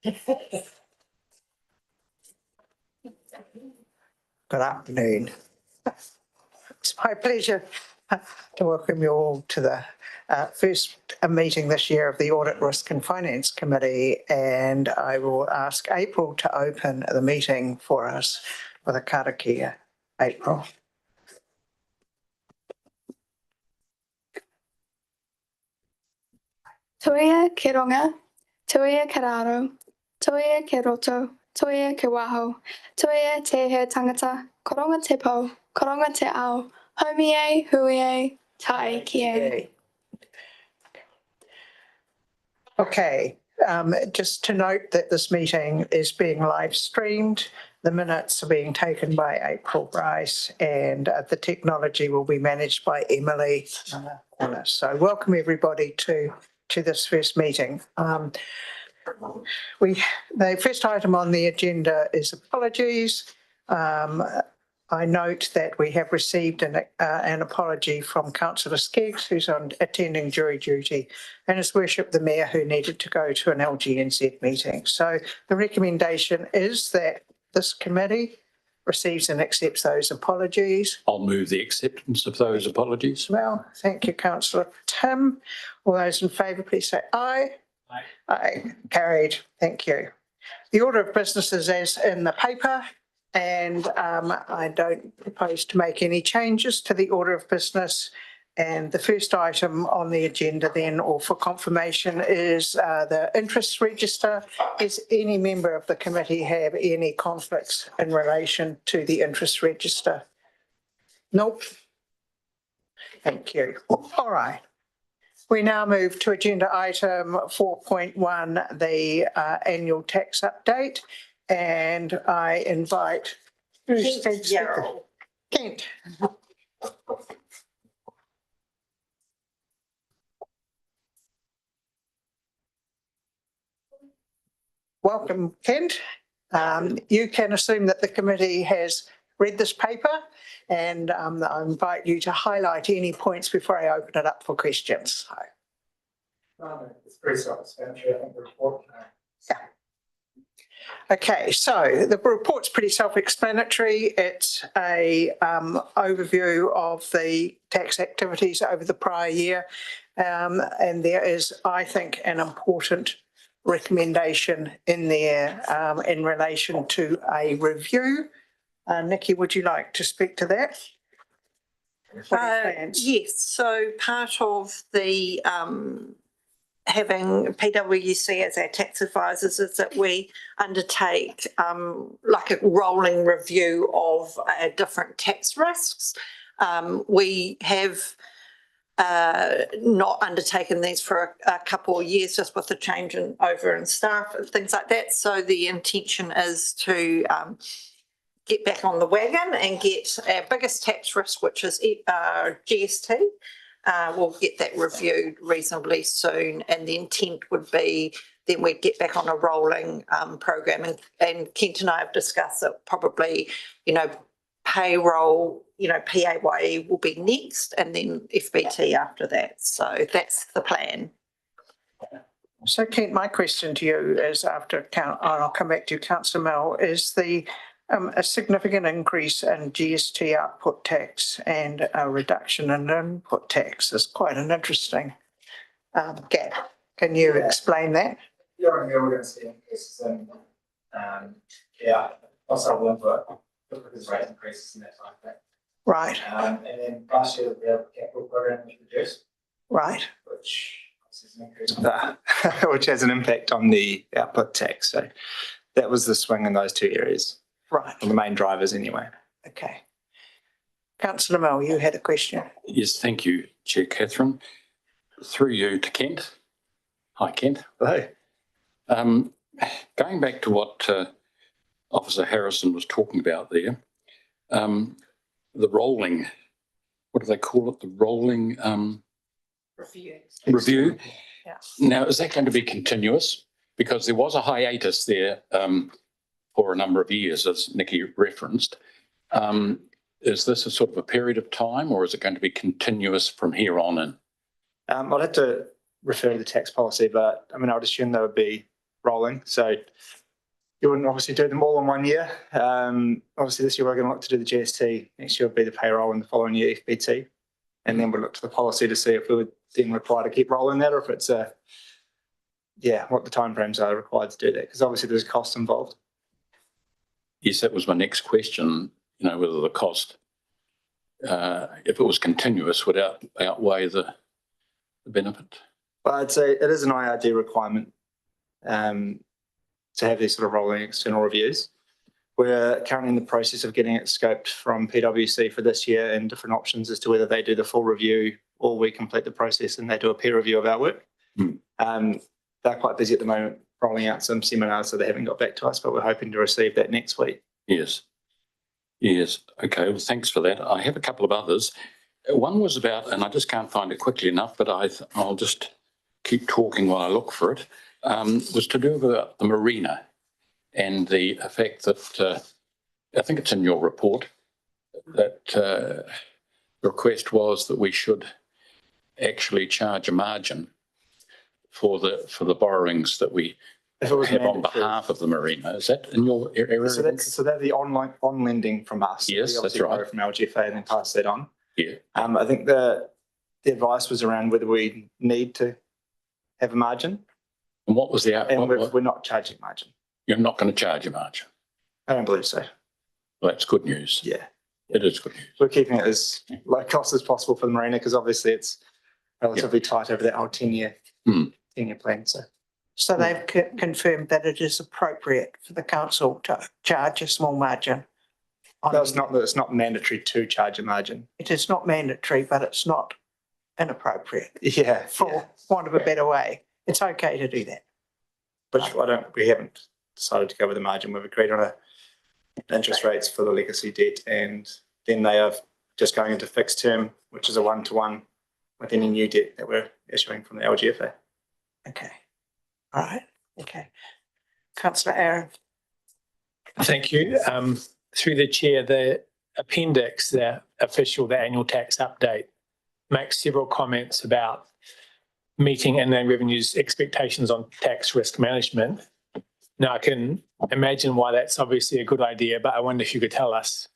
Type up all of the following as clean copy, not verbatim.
Good afternoon. It's my pleasure to welcome you all to the first meeting this year of the Audit, Risk and Finance Committee, and I will ask April to open the meeting for us with a karakia. April. Toia ke ronga, toia ke raro, toia ke roto, toia ke waho, toia te he tangata, koronga te po, koronga te ao, homi e, hui e, tai ki e. Okay, just to note that this meeting is being live streamed. The minutes are being taken by April Bryce, and the technology will be managed by Emily Corner. So welcome everybody to this first meeting. The first item on the agenda is apologies. I note that we have received an apology from Councillor Skeggs, who's attending jury duty, and His Worship the Mayor, who needed to go to an LGNZ meeting. So the recommendation is that this committee receives and accepts those apologies. I'll move the acceptance of those apologies. Well, thank you, Councillor Tim. All those in favour, please say aye. Aye. Aye. Carried. Thank you. The order of business is as in the paper, and I don't propose to make any changes to the order of business. And the first item on the agenda then, or for confirmation, is the interest register. Does any member of the committee have any conflicts in relation to the interest register? Nope. Thank you. All right. We now move to agenda item 4.1, the annual tax update. And I invite Kent. Welcome, Kent. You can assume that the committee has read this paper, and I invite you to highlight any points before I open it up for questions. It's pretty self-explanatory, I think, the report. Yeah. Okay, so the report's pretty self-explanatory. It's a overview of the tax activities over the prior year, and there is, I think, an important recommendation in there in relation to a review. Nikki, would you like to speak to that? Yes, so part of the having PwC as our tax advisors is that we undertake like a rolling review of different tax risks. We have not undertaken these for a couple of years, just with the change over in staff and things like that. So the intention is to get back on the wagon and get our biggest tax risk, which is GST. We'll get that reviewed reasonably soon, and the intent would be then we'd get back on a rolling program. And Kent and I have discussed that probably, payroll, PAYE will be next, and then FBT after that. So that's the plan. So Kent, my question to you is I'll come back to you, Councillor Mel, is a significant increase in GST output tax and a reduction in input tax is quite an interesting gap. Can you explain that? You're going to see increases in also input because rate increases and that type of thing. Right. And then last year the capital program was reduced. Right. Which is an increase. Which has an impact on the output tax. So that was the swing in those two areas. Right. The main drivers anyway. Okay. Councillor Mel, you had a question. Yes, thank you, Chair Catherine. Through you to Kent. Hi, Kent. Hello. Going back to what Officer Harrison was talking about there, the rolling, what do they call it? The rolling review. Yeah. Now, is that going to be continuous? Because there was a hiatus there for a number of years, as Nikki referenced. Is this a sort of a period of time, or is it going to be continuous from here on in? I'll have to refer to the tax policy, but I mean, I would assume there would be rolling. So you wouldn't obviously do them all in 1 year. Obviously this year we're going to look to do the GST. Next year will be the payroll, and the following year FBT. And then we'll look to the policy to see if we would then require to keep rolling that, or if it's what the timeframes are required to do that, because obviously there's cost involved. Yes, that was my next question, whether the cost, if it was continuous, would outweigh the benefit. But I'd say it is an IRD requirement to have these sort of rolling external reviews. We're currently in the process of getting it scoped from PwC for this year, and different options as to whether they do the full review or we complete the process and they do a peer review of our work. They're quite busy at the moment rolling out some seminars, so they haven't got back to us, but we're hoping to receive that next week. Yes. Okay, well, thanks for that. I have a couple of others. One was about, and I just can't find it quickly enough, but I'll just keep talking while I look for it, was to do with the marina and the effect that, I think it's in your report, that the request was that we should actually charge a margin for the borrowings that we have on behalf of the marina. Is that in your area? So that's the on lending from us. Yes, that's right. From LGFA and then pass that on. Yeah. I think the advice was around whether we need to have a margin. And what was the And we're not charging margin. You're not going to charge a margin? I don't believe so. Well, that's good news. Yeah. It is good news. We're keeping it as low cost as possible for the marina, because obviously it's relatively tight over that whole 10-year plan. So they've confirmed that it is appropriate for the council to charge a small margin. No, it's not mandatory to charge a margin. It is not mandatory, but it's not inappropriate. Yeah. For want of a better way, it's okay to do that. But we haven't decided to go with a margin. We've agreed on interest rates for the legacy debt, and then they are just going into fixed term, which is a 1-to-1 with any new debt that we're issuing from the LGFA. Okay. All right. Okay. Councillor Aaron. Thank you. Through the chair, the appendix, the annual tax update, makes several comments about meeting inland revenue's expectations on tax risk management. Now, I can imagine why that's obviously a good idea, but I wonder if you could tell us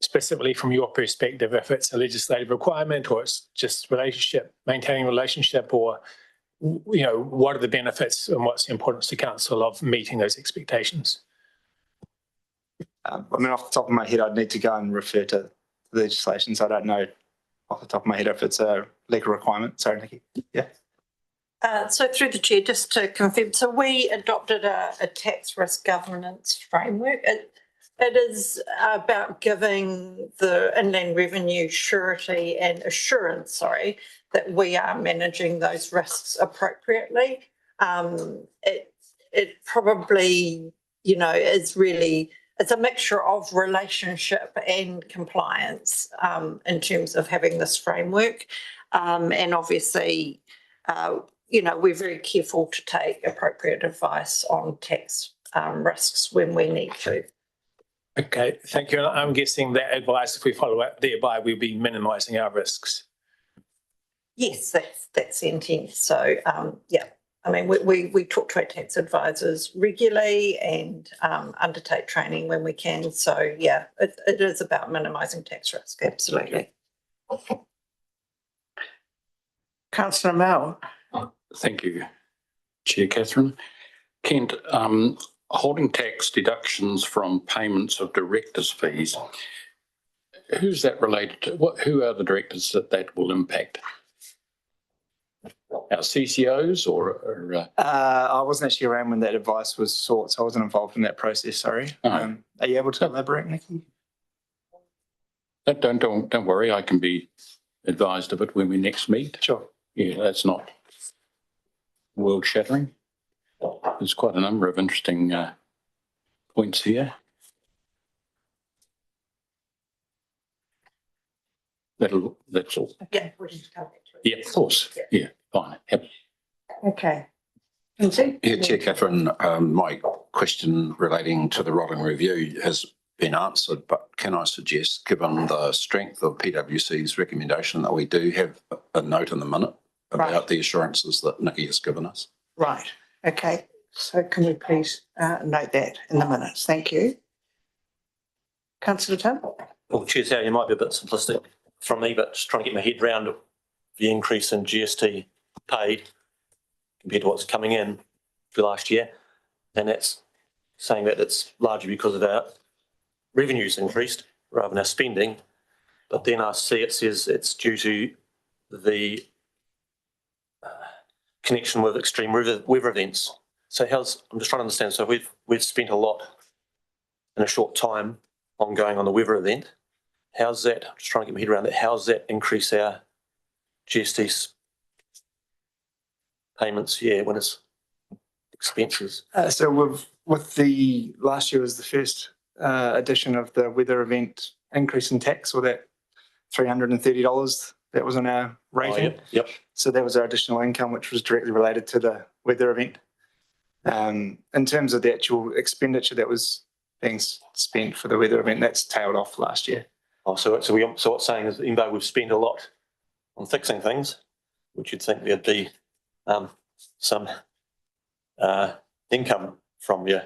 specifically from your perspective if it's a legislative requirement or it's just maintaining relationship, or what are the benefits and what's the importance to council of meeting those expectations? Off the top of my head, I'd need to go and refer to the legislation, so I don't know off the top of my head if it's a legal requirement. Sorry, Nikki. Yeah. So through the chair, just to confirm, so we adopted a tax risk governance framework. It is about giving the inland revenue surety and assurance, that we are managing those risks appropriately. It probably, is really, it's a mixture of relationship and compliance in terms of having this framework. And obviously, we're very careful to take appropriate advice on tax risks when we need to. Okay, thank you. I'm guessing that advice, if we follow it, thereby we'll be minimising our risks. Yes, that's the intent. So, we talk to our tax advisors regularly and undertake training when we can. So, it is about minimising tax risk, absolutely. Councillor Mel. Thank you, Chair Catherine. Kent, holding tax deductions from payments of directors' fees, who's that related to? Who are the directors that will impact? Our CCOs or I wasn't actually around when that advice was sought, so I wasn't involved in that process, sorry. Are you able to elaborate, Nikki? Don't worry, I can be advised of it when we next meet. Sure. Yeah, that's not world shattering. There's quite a number of interesting points here. That's all. Yeah, we can go back to it. Yeah, of course. Yeah, fine. Yep. Okay. Yeah, Chair Catherine, my question relating to the rolling review has been answered, but can I suggest, given the strength of PwC's recommendation, that we do have a note in the minute about the assurances that Nikki has given us? Right. Okay. So can we please note that in the minutes? Thank you. Councillor Tim? Well, Chair, you might be a bit simplistic from me, but just trying to get my head round the increase in GST paid compared to what's coming in for last year. And that's saying that it's largely because of our revenues increased rather than our spending. But then I see it says it's due to the connection with extreme weather events. So I'm just trying to understand. So we've spent a lot in a short time on going on the weather event. How's that? I'm just trying to get my head around that. How's that increase our GST payments? Yeah, when it's expenses. So with the last year was the first edition of the weather event increase in tax, or that $330 that was on our rating. Yep. So that was our additional income, which was directly related to the weather event. In terms of the actual expenditure that was being spent for the weather event, that's tailed off last year. Oh, so what's saying is, even though we've spent a lot on fixing things, which you'd think there'd be some income from your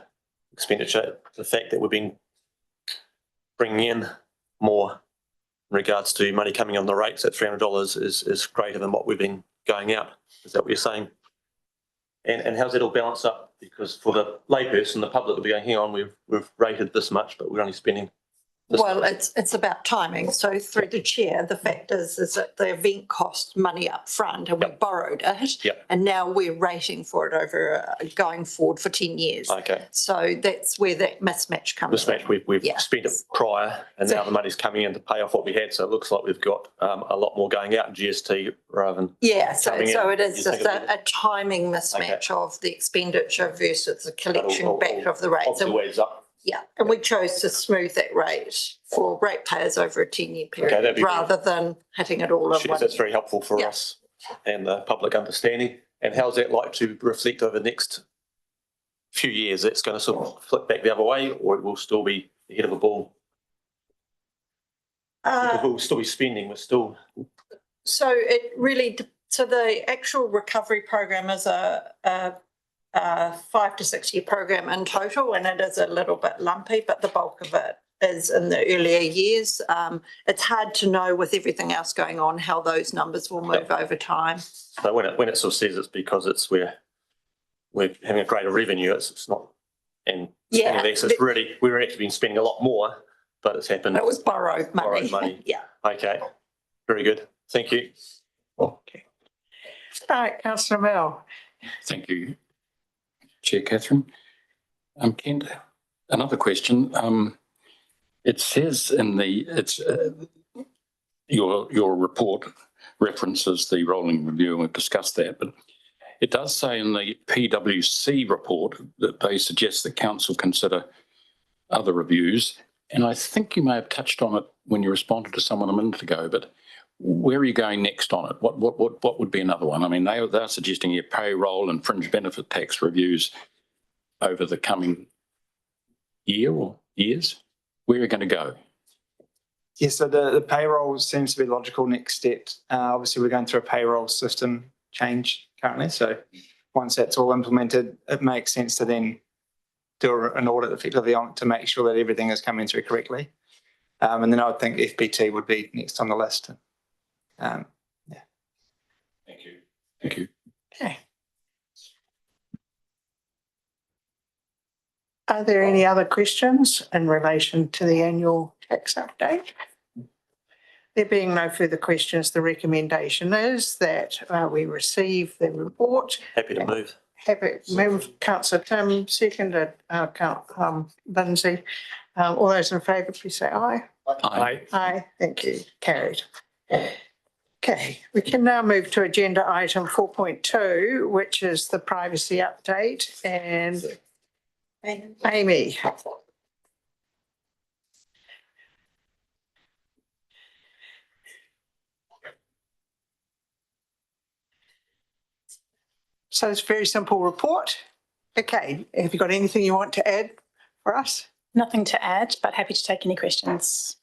expenditure, the fact that we've been bringing in more in regards to money coming on the rates at $300 is greater than what we've been going out. Is that what you're saying? And how's that all balance up? Because for the layperson, the public will be going, hang on, we've rated this much, but we're only spending this Well, much. it's about timing. So through the chair, the fact is that the event cost money up front and we borrowed it. Yep. And now we're rating for it over going forward for 10 years. Okay. So that's where that mismatch comes Mismatch, we've Yeah. spent it prior and now the money's coming in to pay off what we had. So it looks like we've got a lot more going out in GST rather than. Yeah, so coming in. it is You just think a timing mismatch of the expenditure versus the collection all- back of the rates. Obviously And adds up. yeah, and we chose to smooth that rate for ratepayers over a 10-year period that'd be rather than hitting it all in Cheers, one. that's very helpful for Yeah. us and the public understanding. And how's that like to reflect over the next few years? It's going to sort of flip back the other way, or it will still be ahead of a ball? Because we'll still be spending, we're still. So it really, so the actual recovery program is a 5 to 6 year program in total, and it is a little bit lumpy, but the bulk of it is in the earlier years. It's hard to know with everything else going on how those numbers will move over time. So when it sort of says it's because we're having a greater revenue, it's not, and Yeah, it's really, we've actually been spending a lot more, but it's happened. it was borrowed money. Borrowed money. Yeah. Okay, very good. Thank you. Okay. All right, Councillor Mel. Thank you, Chair Catherine. Kent, another question. It says in your report references the rolling review, and we've discussed that, but it does say in the PwC report that they suggest that council consider other reviews. And I think you may have touched on it when you responded to someone a minute ago, but where are you going next on it? What would be another one? I mean, they're suggesting your payroll and fringe benefit tax reviews over the coming year or years. Where are you going to go? Yeah, so the payroll seems to be a logical next step. Obviously, we're going through a payroll system change currently. So once that's all implemented, it makes sense to then do an audit effectively on to make sure that everything is coming through correctly. And then I would think FBT would be next on the list. Thank you. Thank you. Okay. Are there any other questions in relation to the annual tax update? There being no further questions, the recommendation is that we receive the report. Happy to move. Happy move, Councillor Tim, seconded, Lindsay. All those in favour, please say aye. Aye. Aye, thank you. Carried. Okay, we can now move to agenda item 4.2, which is the privacy update, and Amy. So it's a very simple report. Okay, have you got anything you want to add for us? Nothing to add, but happy to take any questions.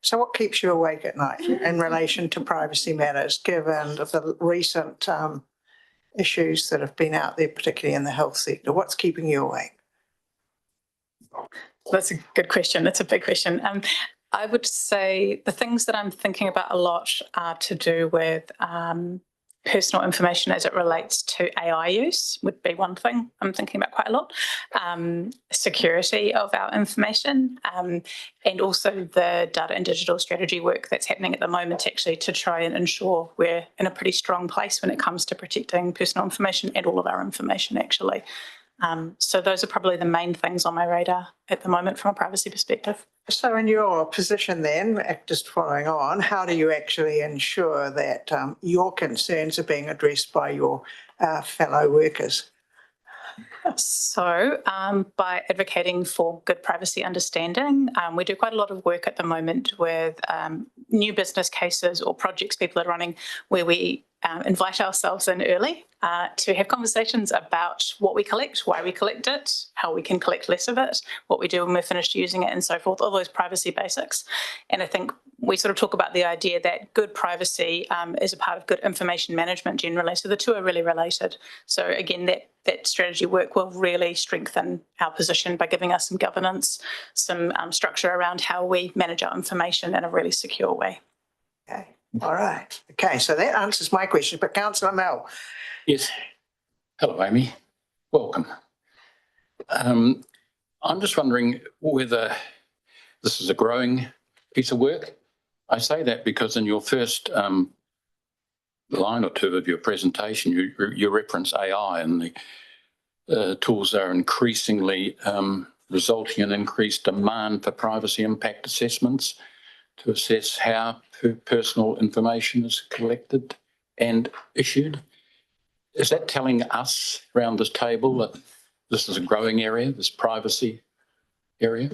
So what keeps you awake at night in relation to privacy matters, given the recent issues that have been out there, particularly in the health sector? What's keeping you awake? That's a good question. That's a big question. I would say the things that I'm thinking about a lot are to do with personal information as it relates to AI use would be one thing I'm thinking about quite a lot. Security of our information, and also the data and digital strategy work that's happening at the moment actually to try and ensure we're in a pretty strong place when it comes to protecting personal information and all of our information actually. So those are probably the main things on my radar at the moment from a privacy perspective. So in your position then, just following on, how do you actually ensure that your concerns are being addressed by your fellow workers? So by advocating for good privacy understanding, we do quite a lot of work at the moment with new business cases or projects people are running where we invite ourselves in early to have conversations about what we collect, why we collect it, how we can collect less of it, what we do when we're finished using it and so forth, all those privacy basics. And I think we sort of talk about the idea that good privacy is a part of good information management generally. So the two are really related. So again, that strategy work will really strengthen our position by giving us some governance, some structure around how we manage our information in a really secure way. Okay, all right. Okay, so that answers my question, but Councillor Mel. Yes. Hello, Amy. Welcome. I'm just wondering whether this is a growing piece of work. I say that because in your first line or two of your presentation, you reference AI and the tools are increasingly resulting in increased demand for privacy impact assessments to assess how personal information is collected and issued. Is that telling us around this table that this is a growing area, this privacy area?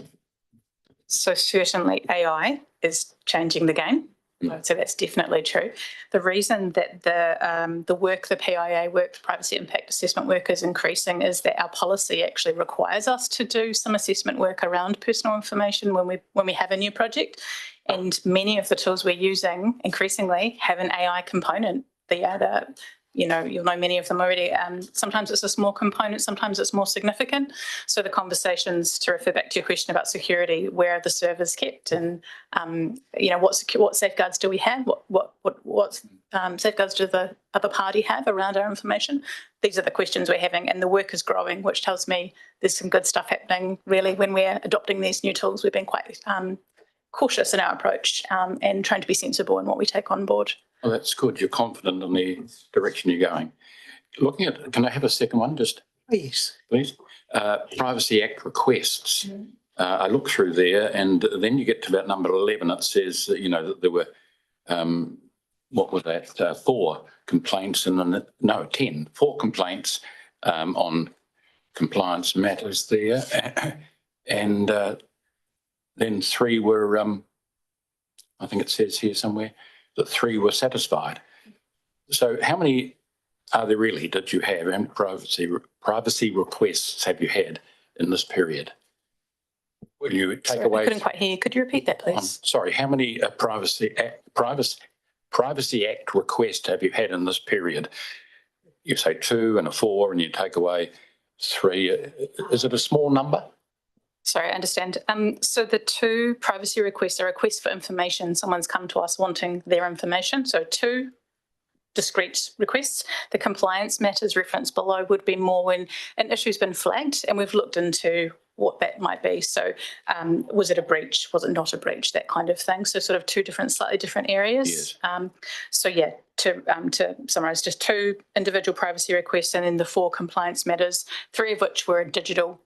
So certainly AI is changing the game. So that's definitely true. The reason that the work, the PIA work, the privacy impact assessment work is increasing is that our policy actually requires us to do some assessment work around personal information when we have a new project. And many of the tools we're using increasingly have an AI component. You'll know many of them already. Sometimes it's a small component, sometimes it's more significant. So the conversations, to refer back to your question about security, where are the servers kept, and what safeguards do we have? What safeguards do the other party have around our information? These are the questions we're having, and the work is growing, which tells me there's some good stuff happening. Really, when we're adopting these new tools, we've been quite cautious in our approach and trying to be sensible in what we take on board. Well, that's good. You're confident in the direction you're going. Looking at, can I have a second one, just? Please. Please. Privacy Act requests. I look through there and then you get to about number 11. It says that, that there were, what was that, 4 complaints and 4 complaints on compliance matters there. And then 3 were, I think it says here somewhere, that 3 were satisfied. So how many are there really did you have, and privacy requests have you had in this period? Will you take away? I couldn't quite hear you. Could you repeat that, please? Sorry, how many Privacy Act requests have you had in this period? You say 2 and a 4 and you take away 3. Is it a small number? Sorry, I understand. So the 2 privacy requests are requests for information. Someone's come to us wanting their information. So 2 discrete requests. The compliance matters referenced below would be more when an issue's been flagged and we've looked into what that might be. So was it a breach? Was it not a breach? That kind of thing. So sort of 2 slightly different areas. Yes. So yeah, to summarise, just 2 individual privacy requests and then the 4 compliance matters, 3 of which were a digital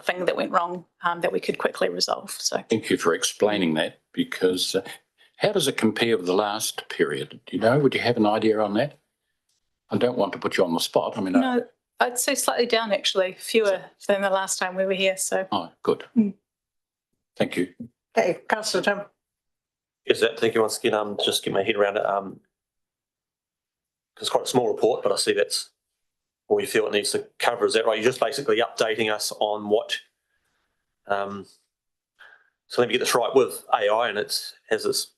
thing that went wrong that we could quickly resolve. So thank you for explaining that, because how does it compare with the last period? Do you know? Would you have an idea on that? I don't want to put you on the spot. I mean, no, I'd say slightly down actually, fewer than the last time we were here. So good. Thank you. Okay, Councillor Tim. Yes, thank you once again. Just get my head around it. It's quite a small report, but I see that's what we feel it needs to cover. Is that right? You're just basically updating us on what. So let me get this right with AI, and it has its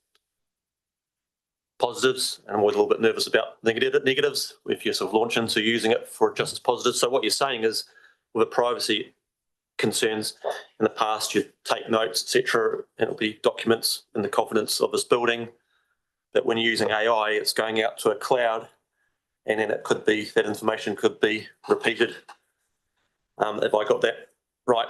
positives, and I'm always a little bit nervous about negatives if you sort of launch into using it for just as positives. So what you're saying is, with the privacy concerns in the past, you take notes, etc., and it'll be documents in the confidence of this building. That when you're using AI, it's going out to a cloud, and then it could be that information could be repeated. Have I got that right?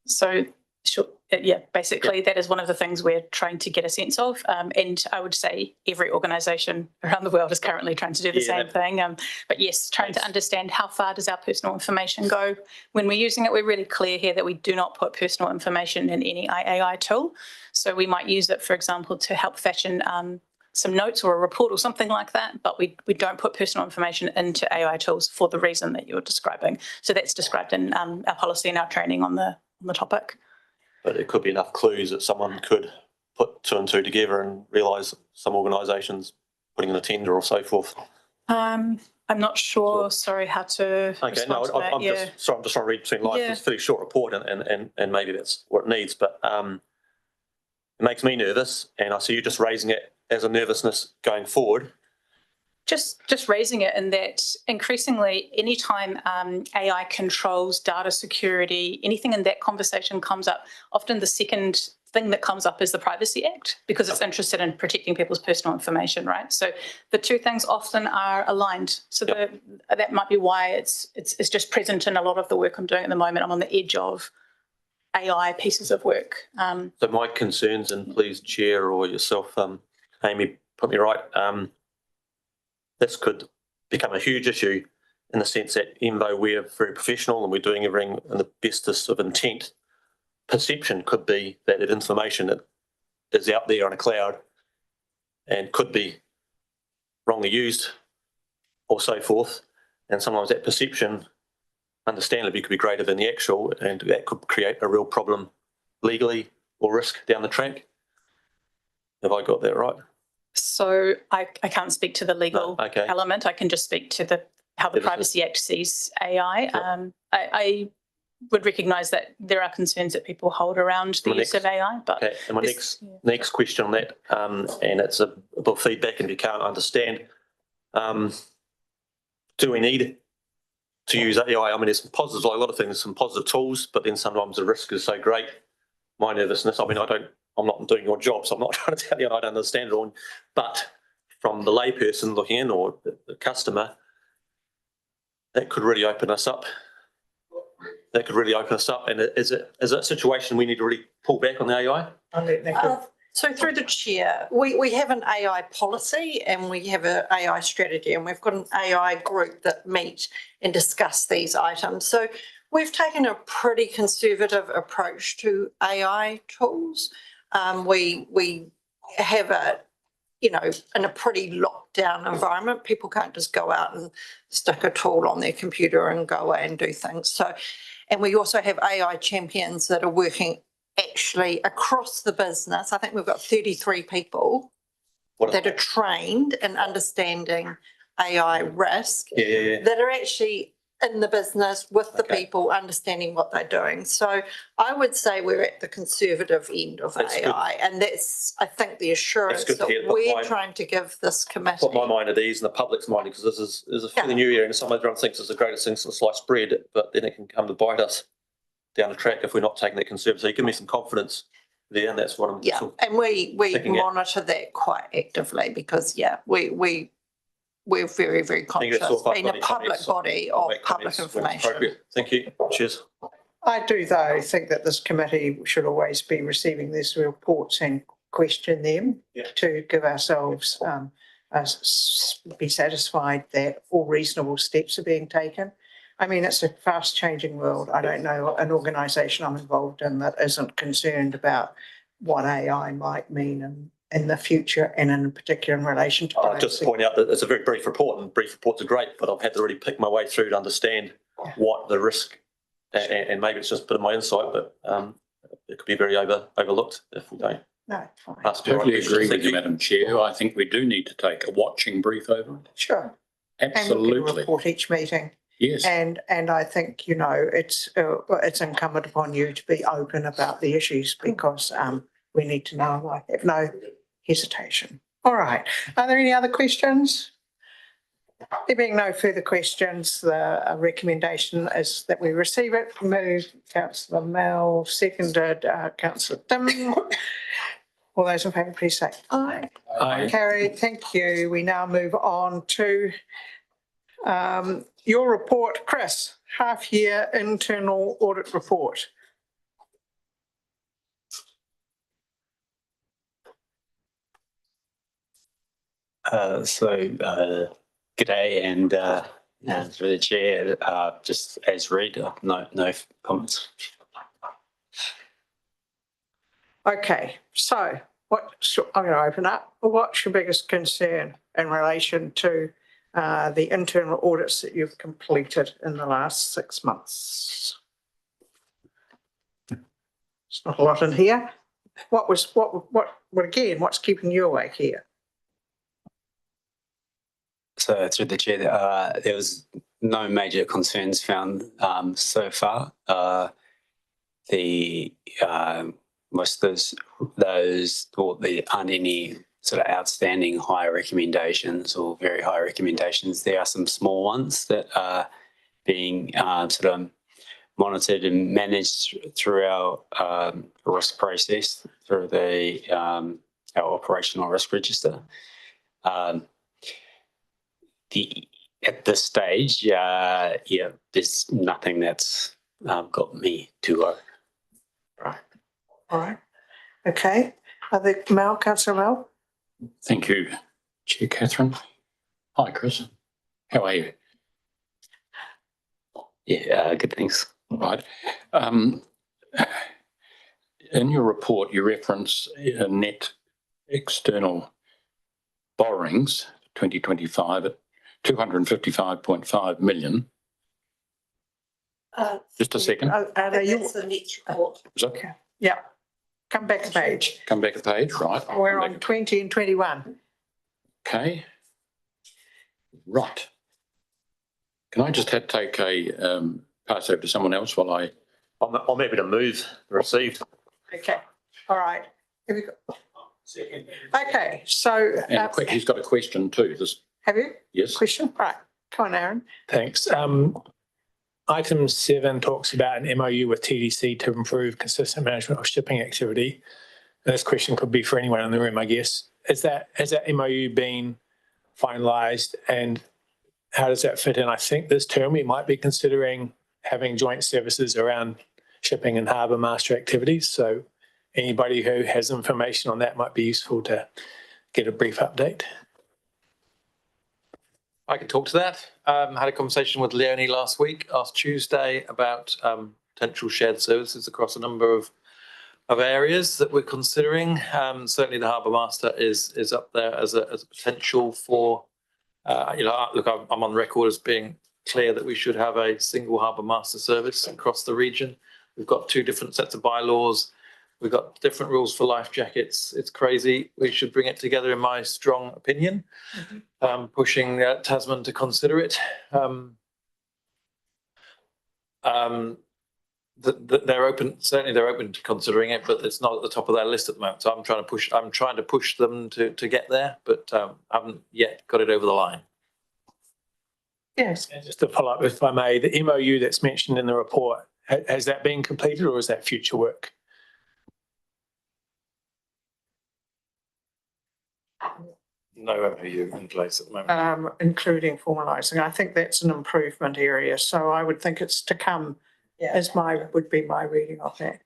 So, sure, yeah, basically that is one of the things we're trying to get a sense of. And I would say every organisation around the world is currently trying to do the same thing. But yes, trying to understand how far does our personal information go. When we're using it, we're really clear here that we do not put personal information in any AI tool. So we might use it, for example, to help fashion some notes or a report or something like that, but we don't put personal information into AI tools for the reason that you're describing. So that's described in our policy and our training on the topic. But it could be enough clues that someone could put 2 and 2 together and realise some organisations putting in a tender or so forth. I'm not sure, sorry, how to Okay, no, I'm just trying to read between lines. Yeah. It's a fairly short report, and maybe that's what it needs, but it makes me nervous, and I see you just raising it as a nervousness going forward. Just raising it in that increasingly anytime AI controls data security, anything in that conversation comes up, often the second thing that comes up is the Privacy Act, because it's interested in protecting people's personal information, right? So the two things often are aligned. So that might be why it's just present in a lot of the work I'm doing at the moment. I'm on the edge of AI pieces of work. So my concerns, and please Chair or yourself, Amy, put me right, this could become a huge issue in the sense that even though we're very professional and we're doing everything in the bestest of intent, perception could be that information that is out there on a cloud and could be wrongly used or so forth. And sometimes that perception, understandably, could be greater than the actual, and that could create a real problem legally or risk down the track. Have I got that right? So I can't speak to the legal element. I can just speak to how the Privacy Act sees AI. Sure. I would recognise that there are concerns that people hold around the use of AI. But and my next question on that, and it's a bit of feedback, and if you can't understand, do we need to use AI? I mean, there's some positives, like a lot of things, some positive tools, but then sometimes the risk is so great. My nervousness, I mean, I'm not doing your job, so I'm not trying to tell you I don't understand it all. But from the layperson looking in, or the customer, that could really open us up. And is it a situation we need to really pull back on the AI? So through the Chair, we have an AI policy and we have an AI strategy, and we've got an AI group that meet and discuss these items. So we've taken a pretty conservative approach to AI tools. We have in a pretty locked down environment. People can't just go out and stick a tool on their computer and go away and do things. So, and we also have AI champions that are working actually across the business. I think we've got 33 people that are trained in understanding AI risk that are actually in the business with the people, understanding what they're doing. So I would say we're at the conservative end of AI, and that's, I think, the assurance that we're trying to give this committee. Put my mind at ease and the public's mind, because this is a fairly new area, and some everyone thinks it's the greatest thing since sliced bread, but then it can come to bite us down the track if we're not taking that conservative. So you give me some confidence there, and that's what I'm and we monitor that quite actively, because we're very, very conscious being a public body of public information. Thank you. Cheers. I do, though, think that this committee should always be receiving these reports and question them to give ourselves be satisfied that all reasonable steps are being taken. I mean, it's a fast changing world. I don't know an organisation I'm involved in that isn't concerned about what AI might mean in the future, and in particular in relation to privacy. I'll just point out that it's a very brief report, and brief reports are great, but I've had to really pick my way through to understand what the risk, and maybe it's just a bit of my insight, but it could be very overlooked if we don't. No, fine. I totally agree with you, Madam Chair. I think we do need to take a watching brief over it. Sure. Absolutely. And we can report each meeting. Yes. And I think, it's incumbent upon you to be open about the issues, because we need to know. I have no hesitation. All right. Are there any other questions? There being no further questions, the recommendation is that we receive it. Moved councillor Mel, seconded councillor Dim. All those in favour, please say aye. Aye. Carried. Thank you. We now move on to your report, Chris, half-year internal audit report. G'day and for the chair, just as read, no comments. Okay, so I'm going to open up. What's your biggest concern in relation to the internal audits that you've completed in the last 6 months? It's not a lot in here. Again, what's keeping you awake here? So through the chair, there was no major concerns found so far. Most of those thought there aren't any sort of outstanding high recommendations or very high recommendations. There are some small ones that are being sort of monitored and managed through our risk process through our operational risk register. At this stage, there's nothing that's got me too low. Right. All right. Okay. Councillor Mel? Thank you, Chair Catherine. Hi, Chris. How are you? Yeah, good, thanks. Right. In your report, you reference net external borrowings 2025 at 255.5 million. Just a second. That's the next report. Is that? Okay. Yeah. Come back a page. Come back a page, right. We're on 20 and 21. Okay. Right. Can I just take a pass over to someone else while I... I'm happy to move received. Okay. All right. Have you got... Okay. So... And he's got a question too. Have you? Yes. Question? Right. Come on, Aaron. Thanks. Item 7 talks about an MOU with TDC to improve consistent management of shipping activity. And this question could be for anyone in the room, I guess. Has that MOU been finalised, and how does that fit in? I think this term we might be considering having joint services around shipping and harbour master activities. So anybody who has information on that might be useful to get a brief update. I can talk to that. Had a conversation with Leonie last Tuesday, about potential shared services across a number of areas that we're considering. Certainly the Harbour Master is up there as a potential for, look, I'm on record as being clear that we should have a single Harbour Master service across the region. We've got 2 different sets of bylaws. We've got different rules for life jackets. It's crazy. We should bring it together, in my strong opinion. Pushing Tasman to consider it. They're open to considering it, but it's not at the top of their list at the moment. So I'm trying to push them to get there, but haven't yet got it over the line. Yes. And just to follow up, if I may, the MOU that's mentioned in the report, has that been completed, or is that future work? No MOU in place at the moment. Including formalising. I think that's an improvement area. So I would think it's to come, would be my reading of that.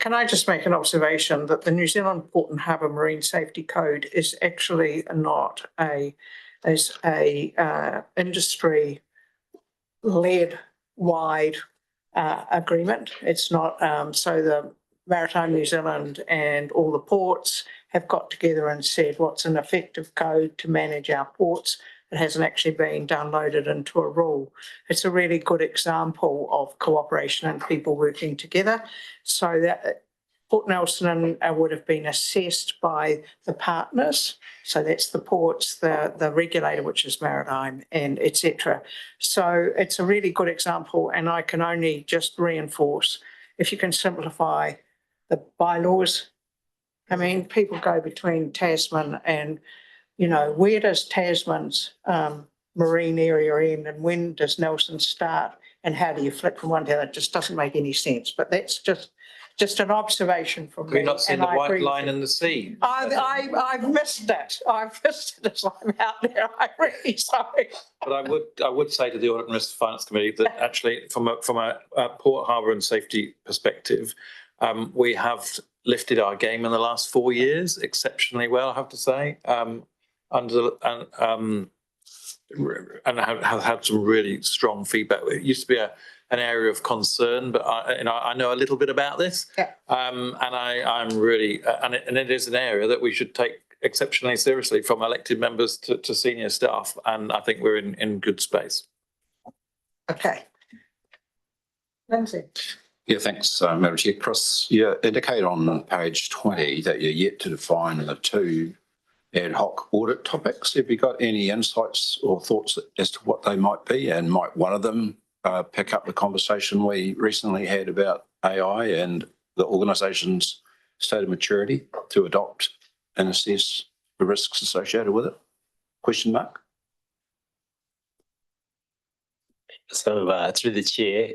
Can I just make an observation that the New Zealand Port and Harbour Marine Safety Code is actually not a industry-led wide agreement. It's not, so the Maritime New Zealand and all the ports have got together and said what's an effective code to manage our ports. It hasn't actually been downloaded into a rule. It's a really good example of cooperation and people working together. So that Port Nelson would have been assessed by the partners. So that's the ports, the regulator, which is Maritime, and etc. So it's a really good example, and I can only just reinforce, if you can simplify the bylaws, I mean, people go between Tasman and, you know, where does Tasman's marine area end and when does Nelson start? And how do you flick from one to the other? It just doesn't make any sense, but that's just an observation from Have you me. not seen and the I white agree with line you. in the sea? I've missed it. I've missed it as I'm out there. I'm really sorry. But I would say to the Audit and Risk Finance Committee that actually from a port harbour and safety perspective, we have lifted our game in the last 4 years exceptionally well, I have to say. And have had some really strong feedback. It used to be an area of concern, but I know a little bit about this. Yeah. And I'm really, and it is an area that we should take exceptionally seriously from elected members to senior staff. And I think we're in good space. Okay. Lindsay. Yeah, thanks, Madam Chair. Chris, you indicate on page 20 that you're yet to define the two ad hoc audit topics. Have you got any insights or thoughts as to what they might be? And might one of them pick up the conversation we recently had about AI and the organisation's state of maturity to adopt and assess the risks associated with it? Question mark? So through the chair,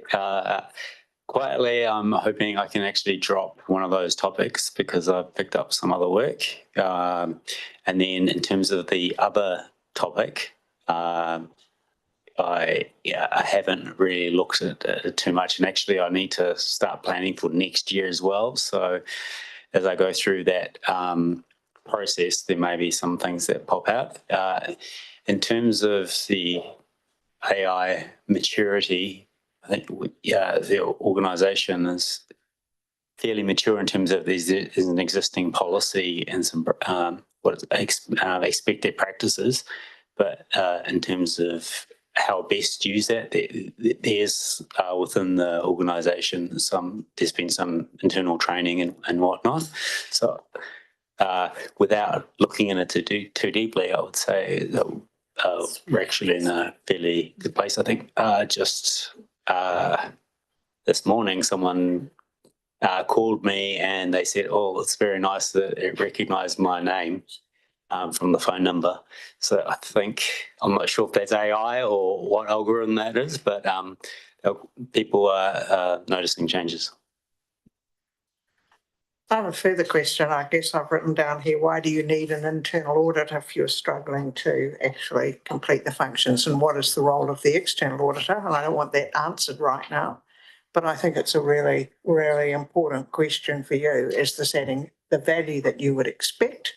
quietly, I'm hoping I can actually drop one of those topics because I've picked up some other work. And then in terms of the other topic, I haven't really looked at it too much. And actually, I need to start planning for next year as well. So as I go through that process, there may be some things that pop out. In terms of the AI maturity, I think the organisation is fairly mature in terms of there's an existing policy and some expected practices, but in terms of how best to use that, there's within the organisation there's been some internal training and whatnot. So without looking in it too deeply, I would say that we're actually in a fairly good place. I think this morning someone called me and they said, "Oh, it's very nice that it recognised my name from the phone number." So I think, I'm not sure if that's AI or what algorithm that is, but people are noticing changes. I have a further question. I guess I've written down here, why do you need an internal audit if you're struggling to actually complete the functions? And what is the role of the external auditor? And I don't want that answered right now, but I think it's a really, really important question for you. Is this adding the value that you would expect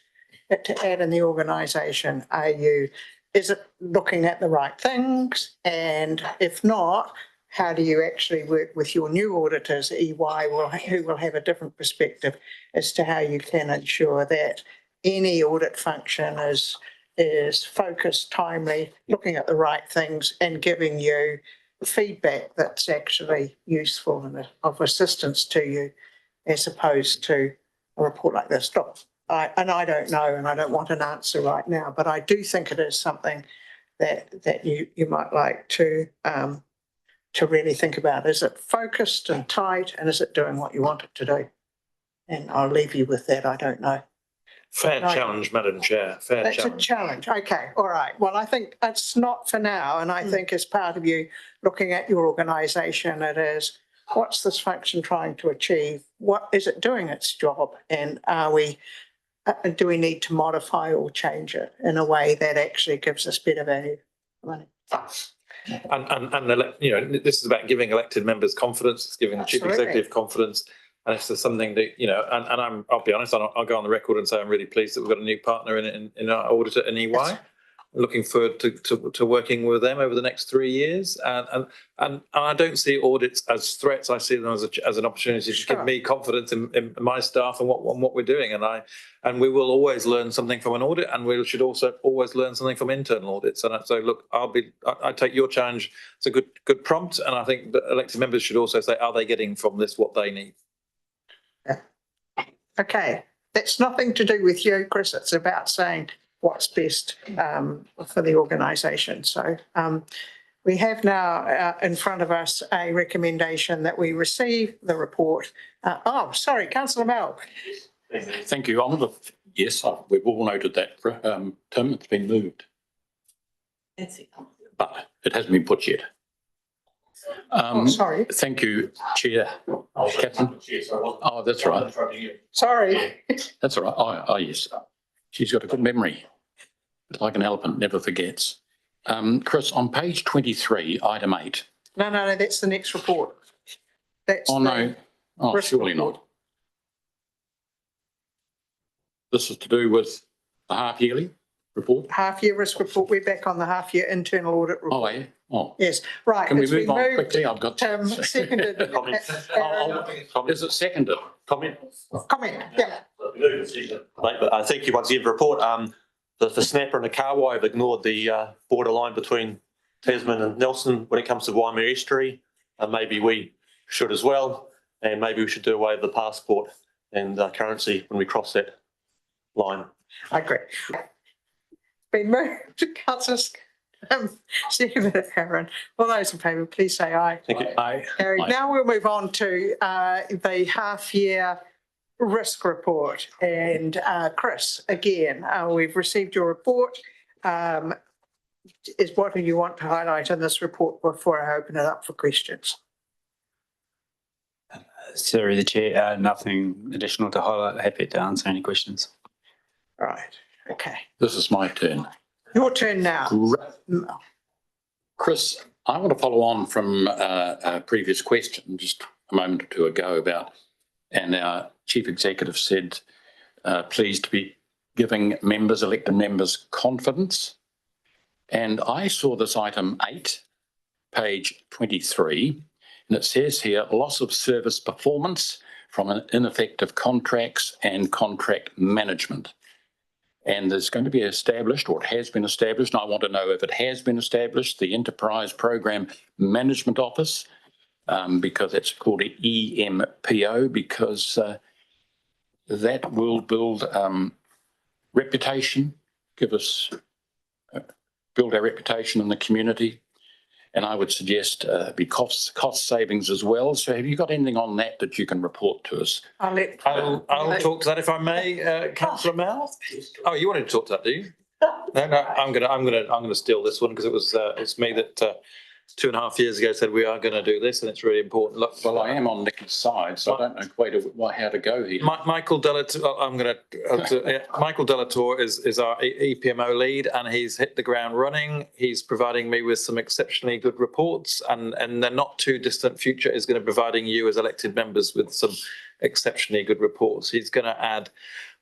it to add in the organisation? Is it looking at the right things? And if not, how do you actually work with your new auditors, EY, who will have a different perspective as to how you can ensure that any audit function is focused, timely, looking at the right things and giving you feedback that's actually useful and of assistance to you, as opposed to a report like this. Look, I don't know, and I don't want an answer right now, but I do think it is something that you might like to really think about. Is it focused and tight, and is it doing what you want it to do? And I'll leave you with that. I don't know. Fair challenge, Madam Chair. Fair challenge. That's a challenge. Okay, all right. Well, I think it's not for now. And I think as part of you looking at your organisation, it is, what's this function trying to achieve? What is it doing its job? And do we need to modify or change it in a way that actually gives us better value for money? And you know, this is about giving elected members confidence. It's giving the chief executive confidence. And if there's something that, you know, and I'll be honest, I'll go on the record and say I'm really pleased that we've got a new partner in our auditor in EY. Yes. Looking forward to working with them over the next 3 years. And I don't see audits as threats. I see them as an opportunity to give me confidence in my staff and what we're doing. And we will always learn something from an audit, and we should also always learn something from internal audits. And so, look, I take your challenge. It's a good prompt, and I think that elected members should also say, are they getting from this what they need? Yeah. Okay, that's nothing to do with you, Chris. It's about saying what's best for the organisation. So we have now in front of us a recommendation that we receive the report. Councillor Mel. Thank you. Yes, we've all noted that. Tim, it's been moved, but it hasn't been put yet. Sorry. Thank you, Chair. Catherine. Oh, that's right. Sorry. That's all right. Oh, yes. She's got a good memory. It's like an elephant, never forgets. Chris, on page 23, item 8. No, that's the next report. That's Oh, no. Oh, risk surely report. not. This is to do with the half-yearly report? Half-year risk report. We're back on the half-year internal audit report. Oh, yeah. Oh, Yes, right. can we it's been move on moved. quickly? I've got. Seconded. Is it seconded? Comment? Comment, yeah. But I thank you once again for the report. The snapper and the Kawa have ignored the borderline between Tasman and Nelson when it comes to Waimea Estuary. Maybe we should as well, and maybe we should do away with the passport and currency when we cross that line. I agree. Been moved. Councillor seconded, Aaron. All those in favour, please say aye. Thank you. Aye. Carried. Aye. Now we'll move on to the half-year risk report. And Chris, again, we've received your report. What do you want to highlight in this report before I open it up for questions? Sorry, the Chair, nothing additional to highlight. Happy to answer any questions. Right, okay. This is my turn. Your turn now. Chris, I want to follow on from a previous question just a moment or two ago about, and our Chief Executive said, pleased to be giving members, elected members, confidence. And I saw this item 8, page 23, and it says here, loss of service performance from ineffective contracts and contract management. And there's going to be established, or it has been established, and I want to know if it has been established, the Enterprise Program Management Office, because it's called an EMPO, because that will build reputation, build our reputation in the community. And I would suggest be cost savings as well. So have you got anything on that you can report to us? I'll talk to that if I may, Councillor Mel. Oh, you wanted to talk to that, do you? No, I'm gonna steal this one because it's me that 2.5 years ago said we are going to do this, and it's really important. Look, Well, I am on Nicky's side, so I don't know quite how to go here. Michael Delator, Michael Delator is our EPMO lead, and he's hit the ground running. He's providing me with some exceptionally good reports, and the not too distant future is going to be providing you as elected members with some exceptionally good reports. He's going to add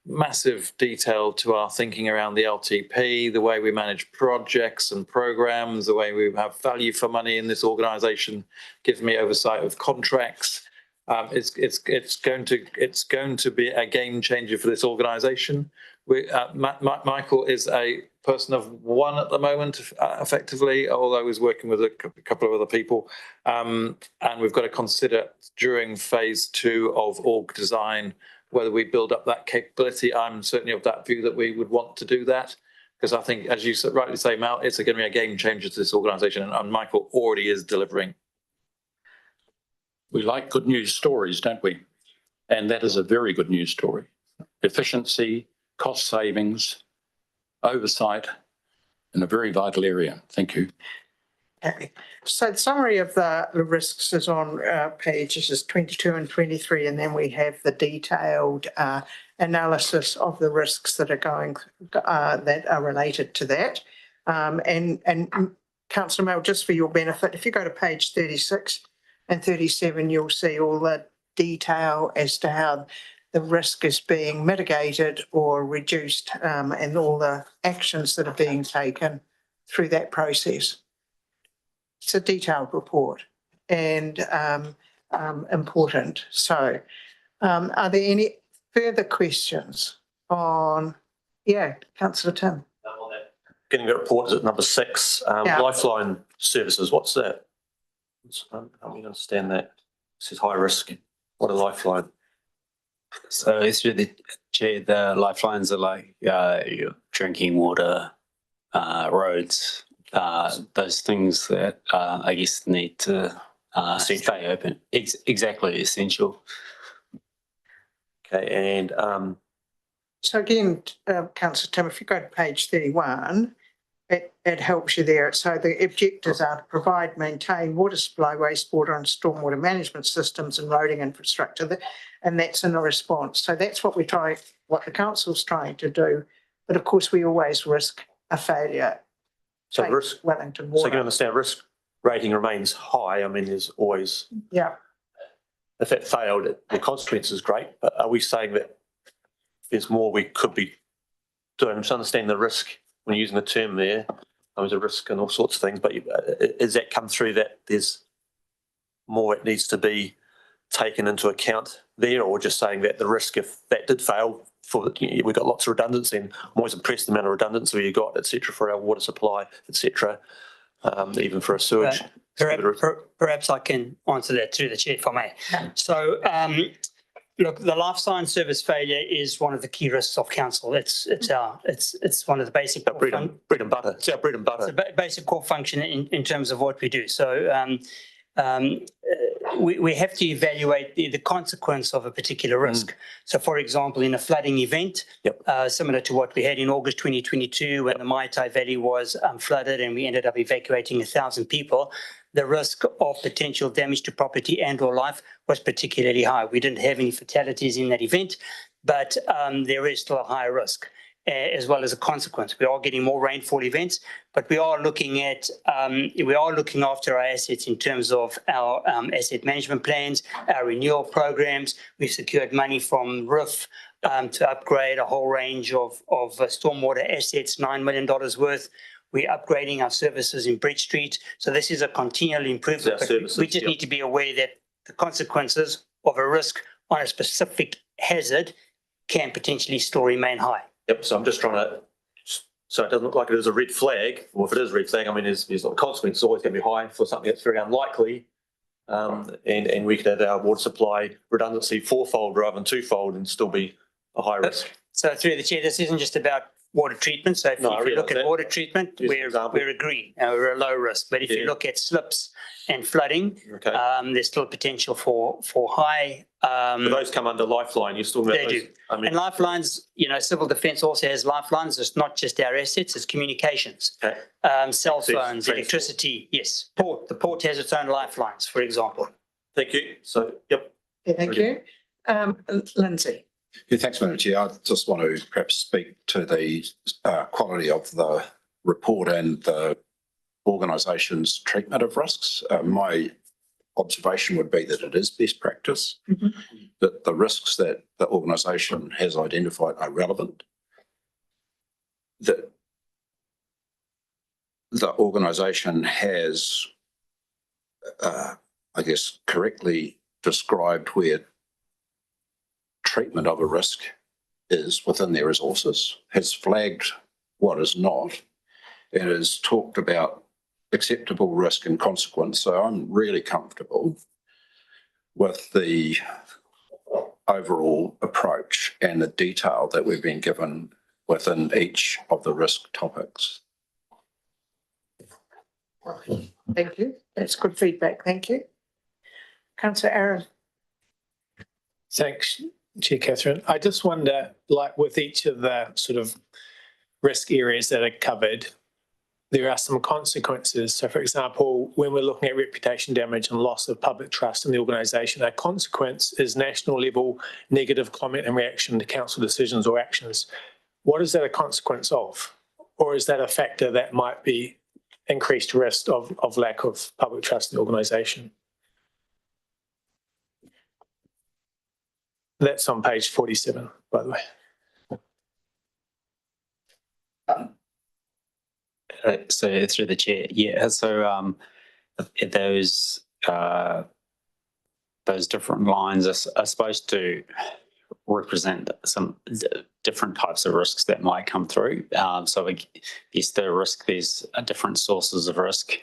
massive detail to our thinking around the LTP, the way we manage projects and programs, the way we have value for money in this organisation, gives me oversight of contracts. It's going to be a game changer for this organisation. Michael is a person of one at the moment, effectively, although he's working with a couple of other people. And we've got to consider during phase 2 of org design whether we build up that capability. I'm certainly of that view that we would want to do that, because I think, as you rightly say, Mal, it's going to be a game changer to this organisation, and Michael already is delivering. We like good news stories, don't we? And that is a very good news story. Efficiency, cost savings, oversight in a very vital area. Thank you. Okay, so the summary of the risks is on pages 22 and 23, and then we have the detailed analysis of the risks that are related to that. And Councillor Mel, just for your benefit, if you go to page 36 and 37, you'll see all the detail as to how the risk is being mitigated or reduced, and all the actions that are being taken through that process. It's a detailed report and important. So are there any further questions on, Councillor Tim? Getting a report is at number 6, Lifeline services. What's that? I don't understand that. This is high risk. What a Lifeline? So through the Chair, the lifelines are like your drinking water, roads, those things that I guess need to stay open. Exactly, essential. Okay, and So again, councillor Tim, if you go to page 31, it helps you there. So the objectives are to provide, maintain water supply, wastewater and stormwater management systems and roading infrastructure. And that's in a response. So that's what what the council's trying to do. But of course, we always risk a failure. so Take risk, Wellington so you can Water. understand risk rating remains high. I mean, there's always, Yeah. if it failed, the consequence is great. But are we saying that there's more we could be doing? To understand the risk when you're using the term there, there's a risk and all sorts of things, but is that come through that there's more that needs to be taken into account there, or just saying that the risk, if that did fail, we've got lots of redundancy, and I'm always impressed the amount of redundancy you got, et cetera, for our water supply, et cetera, even for a sewage. Perhaps I can answer that through the chair, if I may. So, look, the life science service failure is one of the key risks of council. It's one of the basic bread and butter. It's our bread and butter. It's a basic core function in terms of what we do. So we have to evaluate the consequence of a particular risk. So, for example, in a flooding event, similar to what we had in August 2022, when the Maitai Valley was flooded and we ended up evacuating 1,000 people, the risk of potential damage to property and or life was particularly high. We didn't have any fatalities in that event, but there is still a high risk. As well as a consequence, we are getting more rainfall events, but we are looking after our assets in terms of our asset management plans, our renewal programs. We've secured money from RIF to upgrade a whole range of stormwater assets, $9 million worth. We're upgrading our services in Bridge Street. So this is a continual improvement. We just need to be aware that the consequences of a risk on a specific hazard can potentially still remain high. Yep, so I'm just trying to, so it doesn't look like it is a red flag, or if it is a red flag, I mean, there's the consequence is always going to be high for something that's very unlikely. And we could have our water supply redundancy fourfold rather than twofold and still be a high risk. So through the chair, this isn't just about water treatment. So if you look at water treatment, we're a green, we're a low risk. But if you look at slips and flooding, there's still potential for high. But those come under Lifeline. You're still they do. I mean, and Lifelines, civil defence also has lifelines. It's not just our assets; it's communications, cell phones, electricity. Yes, port. The port has its own lifelines, for example. Thank you. So, yep. Thank you, Lindsay. Yeah, thanks, Madam Chair. I just want to perhaps speak to the quality of the report and the organisation's treatment of risks. My observation would be that it is best practice, that the risks that the organisation has identified are relevant, that the organisation has, I guess, correctly described where treatment of a risk is within their resources, has flagged what is not, and has talked about acceptable risk and consequence. So I'm really comfortable with the overall approach and the detail that we've been given within each of the risk topics. Thank you. That's good feedback. Thank you. Councillor Aaron. Thanks, Chair Catherine. I just wonder, like with each of the sort of risk areas that are covered, there are some consequences. So, for example, when we're looking at reputation damage and loss of public trust in the organisation, a consequence is national level negative comment and reaction to council decisions or actions. What is that a consequence of? Or is that a factor that might be increased risk of lack of public trust in the organisation? That's on page 47, by the way. So through the chair, yeah. So those different lines are supposed to represent some different types of risks that might come through. So there's the risk, there's different sources of risk.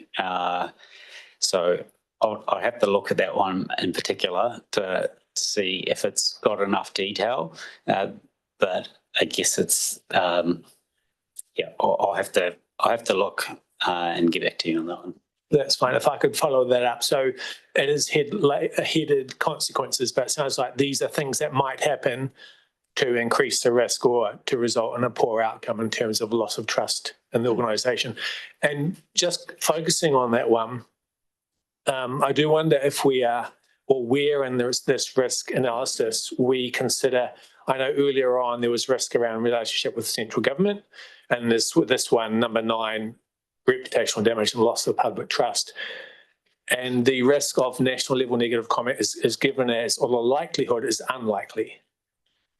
So I'll have to look at that one in particular to see if it's got enough detail. But I guess it's I'll have to look and get back to you on that one. That's fine. If I could follow that up. So it is headed consequences, but it sounds like these are things that might happen to increase the risk or to result in a poor outcome in terms of loss of trust in the organisation. And just focusing on that one, I do wonder if we are, or where in this risk analysis we consider, I know earlier on there was risk around relationship with central government, and this one, number 9, reputational damage and loss of public trust. And the risk of national level negative comment is given as, or the likelihood is unlikely.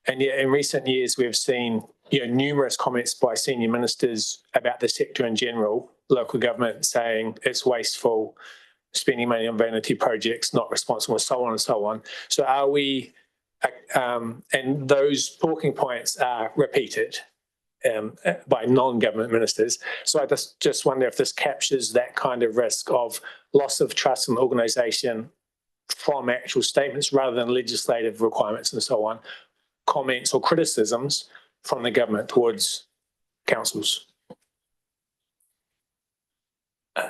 And yet in recent years, we've seen numerous comments by senior ministers about the sector in general, local government saying it's wasteful, spending money on vanity projects, not responsible, so on and so on. So are we, and those talking points are repeated by non-government ministers. So I just wonder if this captures that kind of risk of loss of trust in the organisation from actual statements rather than legislative requirements and so on, comments or criticisms from the government towards councils.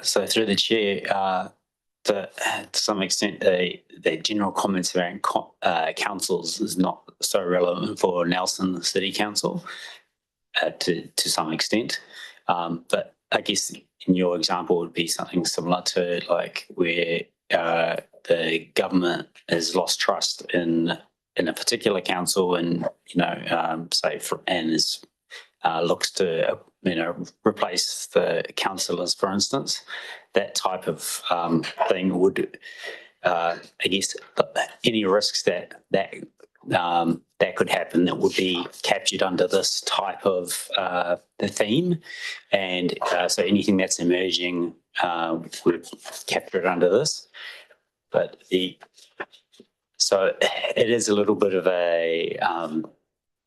So through the chair, to some extent, the general comments around councils is not so relevant for Nelson City Council to some extent. But I guess in your example would be something similar to like where the government has lost trust in a particular council and, looks to, replace the councillors, for instance. That type of thing would, I guess, any risks that could happen that would be captured under this type of the theme, and so anything that's emerging would capture it under this. But so it is a little bit of a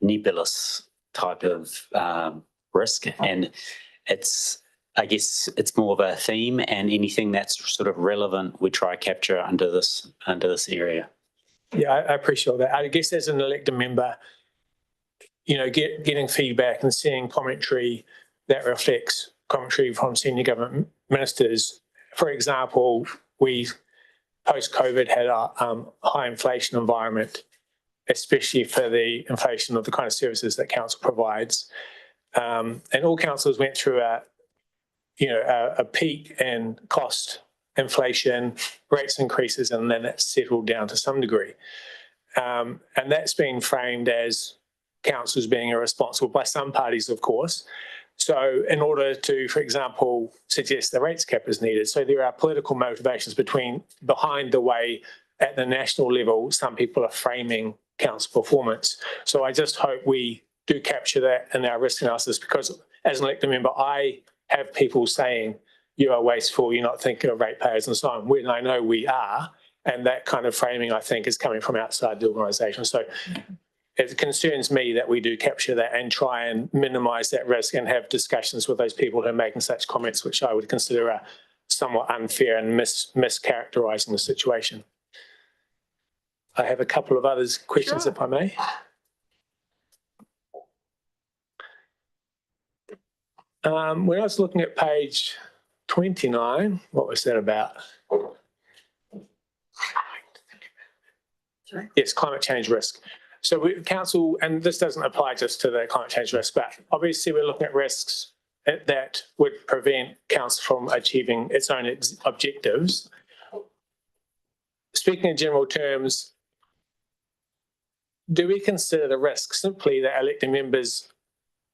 nebulous type of risk, and I guess it's more of a theme, and anything that's sort of relevant we try to capture under this area. Yeah, I appreciate that. I guess as an elected member, getting feedback and seeing commentary that reflects commentary from senior government ministers. For example, we post-COVID had a high inflation environment, especially for the inflation of the kind of services that council provides. And all councils went through a peak in cost inflation, rates increases, and then it settled down to some degree. And that's been framed as councils being irresponsible by some parties, of course. So in order to, for example, suggest the rates cap is needed, so there are political motivations behind the way at the national level some people are framing council performance. So I just hope we do capture that in our risk analysis, because as an elected member, I have people saying, you are wasteful, you're not thinking of ratepayers and so on, when I know we are. And that kind of framing, I think, is coming from outside the organisation. So it concerns me that we do capture that and try and minimise that risk and have discussions with those people who are making such comments, which I would consider are somewhat unfair and mischaracterising the situation. I have a couple of other questions, sure, if I may. When I was looking at page 29, what was that about? Sorry? Yes, climate change risk. So council, and this doesn't apply just to the climate change risk, but obviously we're looking at risks that would prevent council from achieving its own objectives. Speaking in general terms, do we consider the risk simply that elected members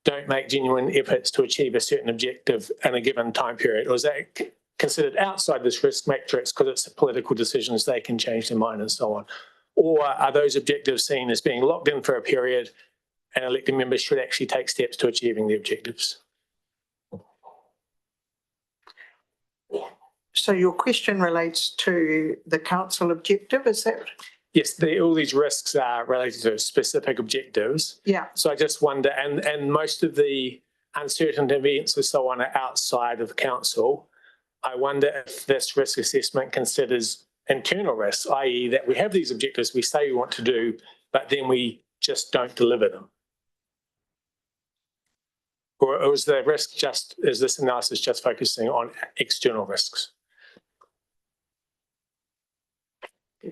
don't make genuine efforts to achieve a certain objective in a given time period, or is that considered outside this risk matrix because it's political decisions, they can change their mind and so on? Or are those objectives seen as being locked in for a period and elected members should actually take steps to achieving the objectives? So your question relates to the council objective, is that? Yes, all these risks are related to specific objectives. Yeah. So I just wonder, and most of the uncertain events and so on are outside of the council. I wonder if this risk assessment considers internal risks, i.e. that we have these objectives we say we want to do, but then we just don't deliver them. Or is the risk is this analysis just focusing on external risks?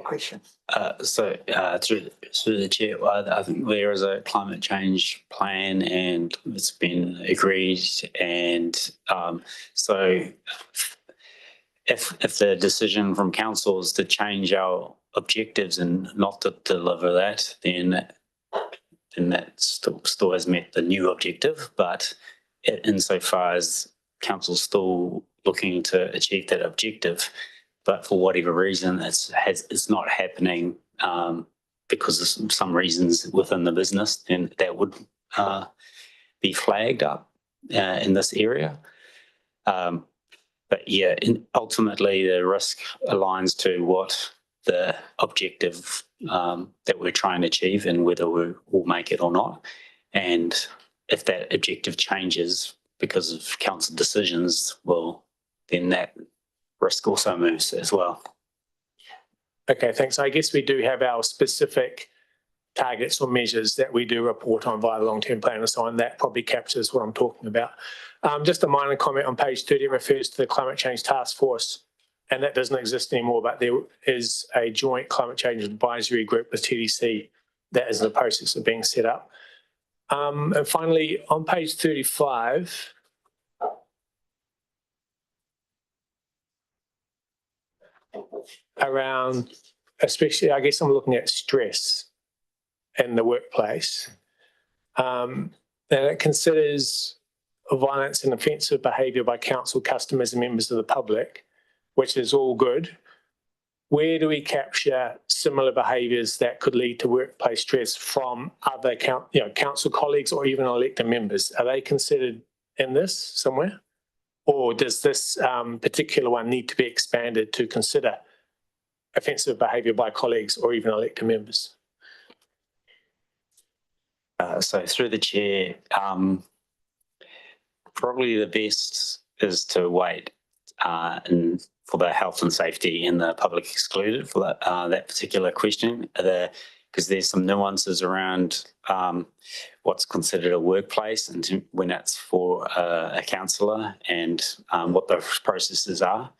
your question. Through the chair, I think there is a climate change plan and it's been agreed. And so if the decision from council is to change our objectives and not to deliver that, then that still has met the new objective. But insofar as council's still looking to achieve that objective, but for whatever reason it's not happening because of some reasons within the business, then that would be flagged up in this area. But yeah, ultimately the risk aligns to what the objective that we're trying to achieve and whether we'll make it or not. And if that objective changes because of council decisions, well, then that risk also moves as well. Okay, thanks. I guess we do have our specific targets or measures that we do report on via the long-term plan and so on. That probably captures what I'm talking about. Just a minor comment on page 30 refers to the Climate Change Task Force, and that doesn't exist anymore, but there is a joint climate change advisory group with TDC that is in the process of being set up. And finally, on page 35, around, especially, I guess I'm looking at stress in the workplace, and it considers violence and offensive behaviour by council, customers and members of the public, which is all good. Where do we capture similar behaviours that could lead to workplace stress from other council colleagues or even elected members? Are they considered in this somewhere? Or does this particular one need to be expanded to consider offensive behaviour by colleagues or even elected members? So through the chair, probably the best is to wait for the health and safety and the public excluded for that particular question, because there's some nuances around what's considered a workplace and when that's for a councillor and what those processes are.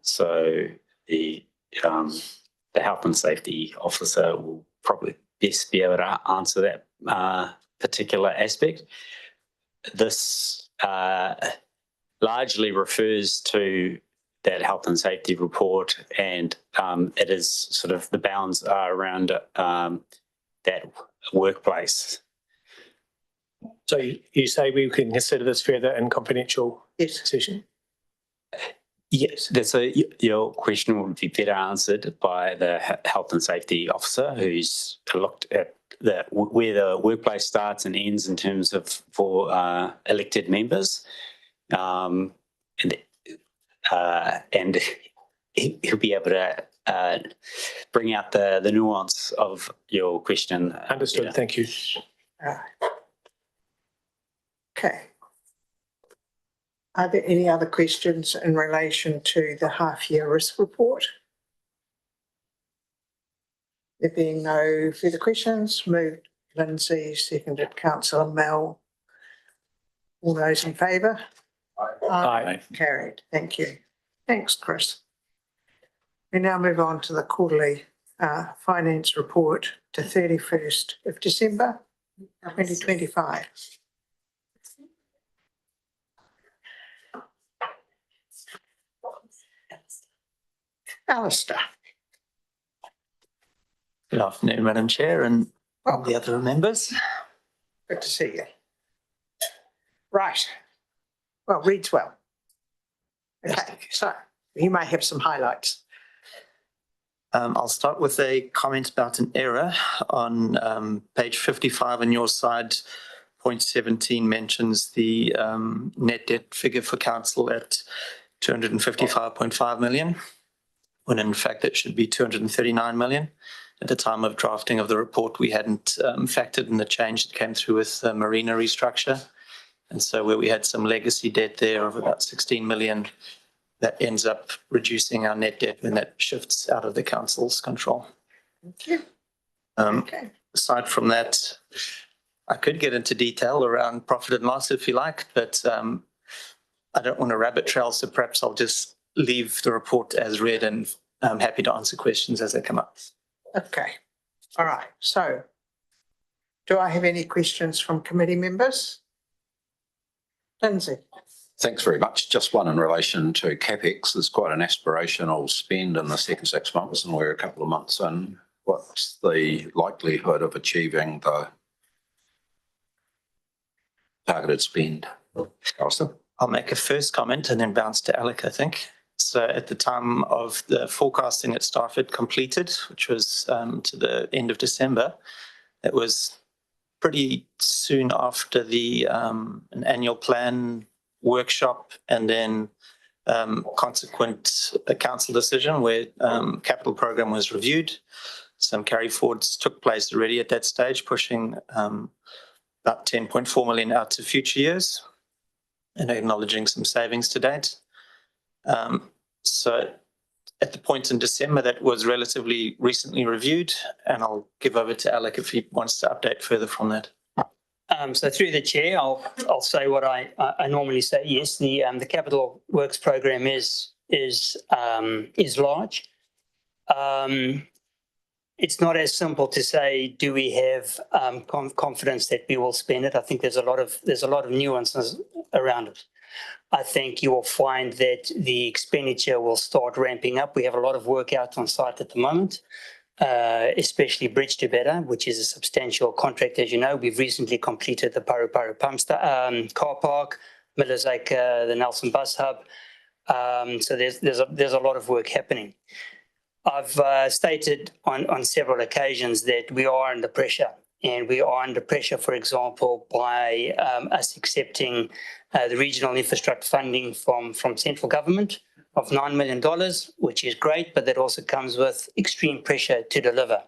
So the health and safety officer will probably best be able to answer that particular aspect. This largely refers to that health and safety report, and it is sort of the bounds are around that workplace. So you say we can consider this further in confidential session? Yes, your question would be better answered by the health and safety officer who's looked at where the workplace starts and ends in terms of for elected members, and he'll be able to bring out the nuance of your question. Understood. Yeah. Thank you. Okay. Are there any other questions in relation to the half-year risk report? There being no further questions, moved Lindsay, seconded Councillor Mel. All those in favour? Aye. Carried. Thank you. Thanks, Chris. We now move on to the quarterly finance report to 31st of December 2025. Alistair. Good afternoon, Madam Chair and all the other members. Good to see you. Right. Well, reads well. Okay, so you may have some highlights. I'll start with a comment about an error on page 55 on your side. Point 17 mentions the net debt figure for council at 255.5 million, when in fact it should be 239 million. At the time of drafting of the report, we hadn't factored in the change that came through with the Marina restructure. And so where we had some legacy debt there of about 16 million, that ends up reducing our net debt when that shifts out of the council's control. Thank you. Okay. Aside from that, I could get into detail around profit and loss if you like, but I don't want to rabbit trail, so perhaps I'll just leave the report as read and I'm happy to answer questions as they come up. Okay, all right. So do I have any questions from committee members? Lindsay? Thanks very much. Just one in relation to CapEx. There's quite an aspirational spend in the second 6 months, and we're a couple of months in. What's the likelihood of achieving the targeted spend? Alistair? I'll make a first comment and then bounce to Alec, I think. So at the time of the forecasting that staff had completed, which was to the end of December, it was pretty soon after the an annual plan workshop and then consequent council decision where capital program was reviewed. Some carry forwards took place already at that stage, pushing about 10.4 million out to future years and acknowledging some savings to date. So at the point in December, that was relatively recently reviewed, and I'll give over to Alec if he wants to update further from that. So through the chair, I'll say what I normally say. Yes, the capital works program is large. It's not as simple to say, do we have confidence that we will spend it? I think there's a lot of nuances around it. I think you will find that the expenditure will start ramping up. We have a lot of work out on site at the moment, especially Bridge to Better, which is a substantial contract. As you know, we've recently completed the Paru car park, Millers Acre, the Nelson bus hub. So there's a lot of work happening. I've stated on several occasions that we are under pressure, and we are under pressure, for example, by us accepting the regional infrastructure funding from central government of $9 million, which is great, but that also comes with extreme pressure to deliver.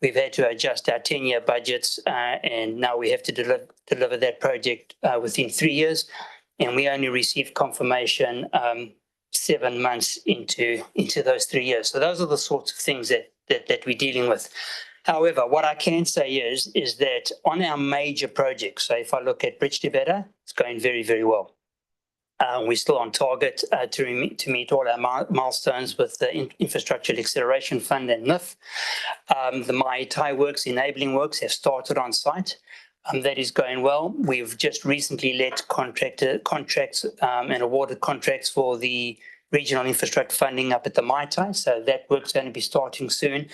We've had to adjust our 10-year budgets, and now we have to deliver that project within 3 years, and we only received confirmation 7 months into those 3 years. So those are the sorts of things that we're dealing with. However, what I can say is that on our major projects, so if I look at Bridge to Better, it's going very, very well. We're still on target to meet all our milestones with the Infrastructure Acceleration Fund and NIF. The Mai Tai works, enabling works, have started on site. That is going well. We've just recently let contracts and awarded contracts for the regional infrastructure funding up at the Mai Tai, so that work's going to be starting soon.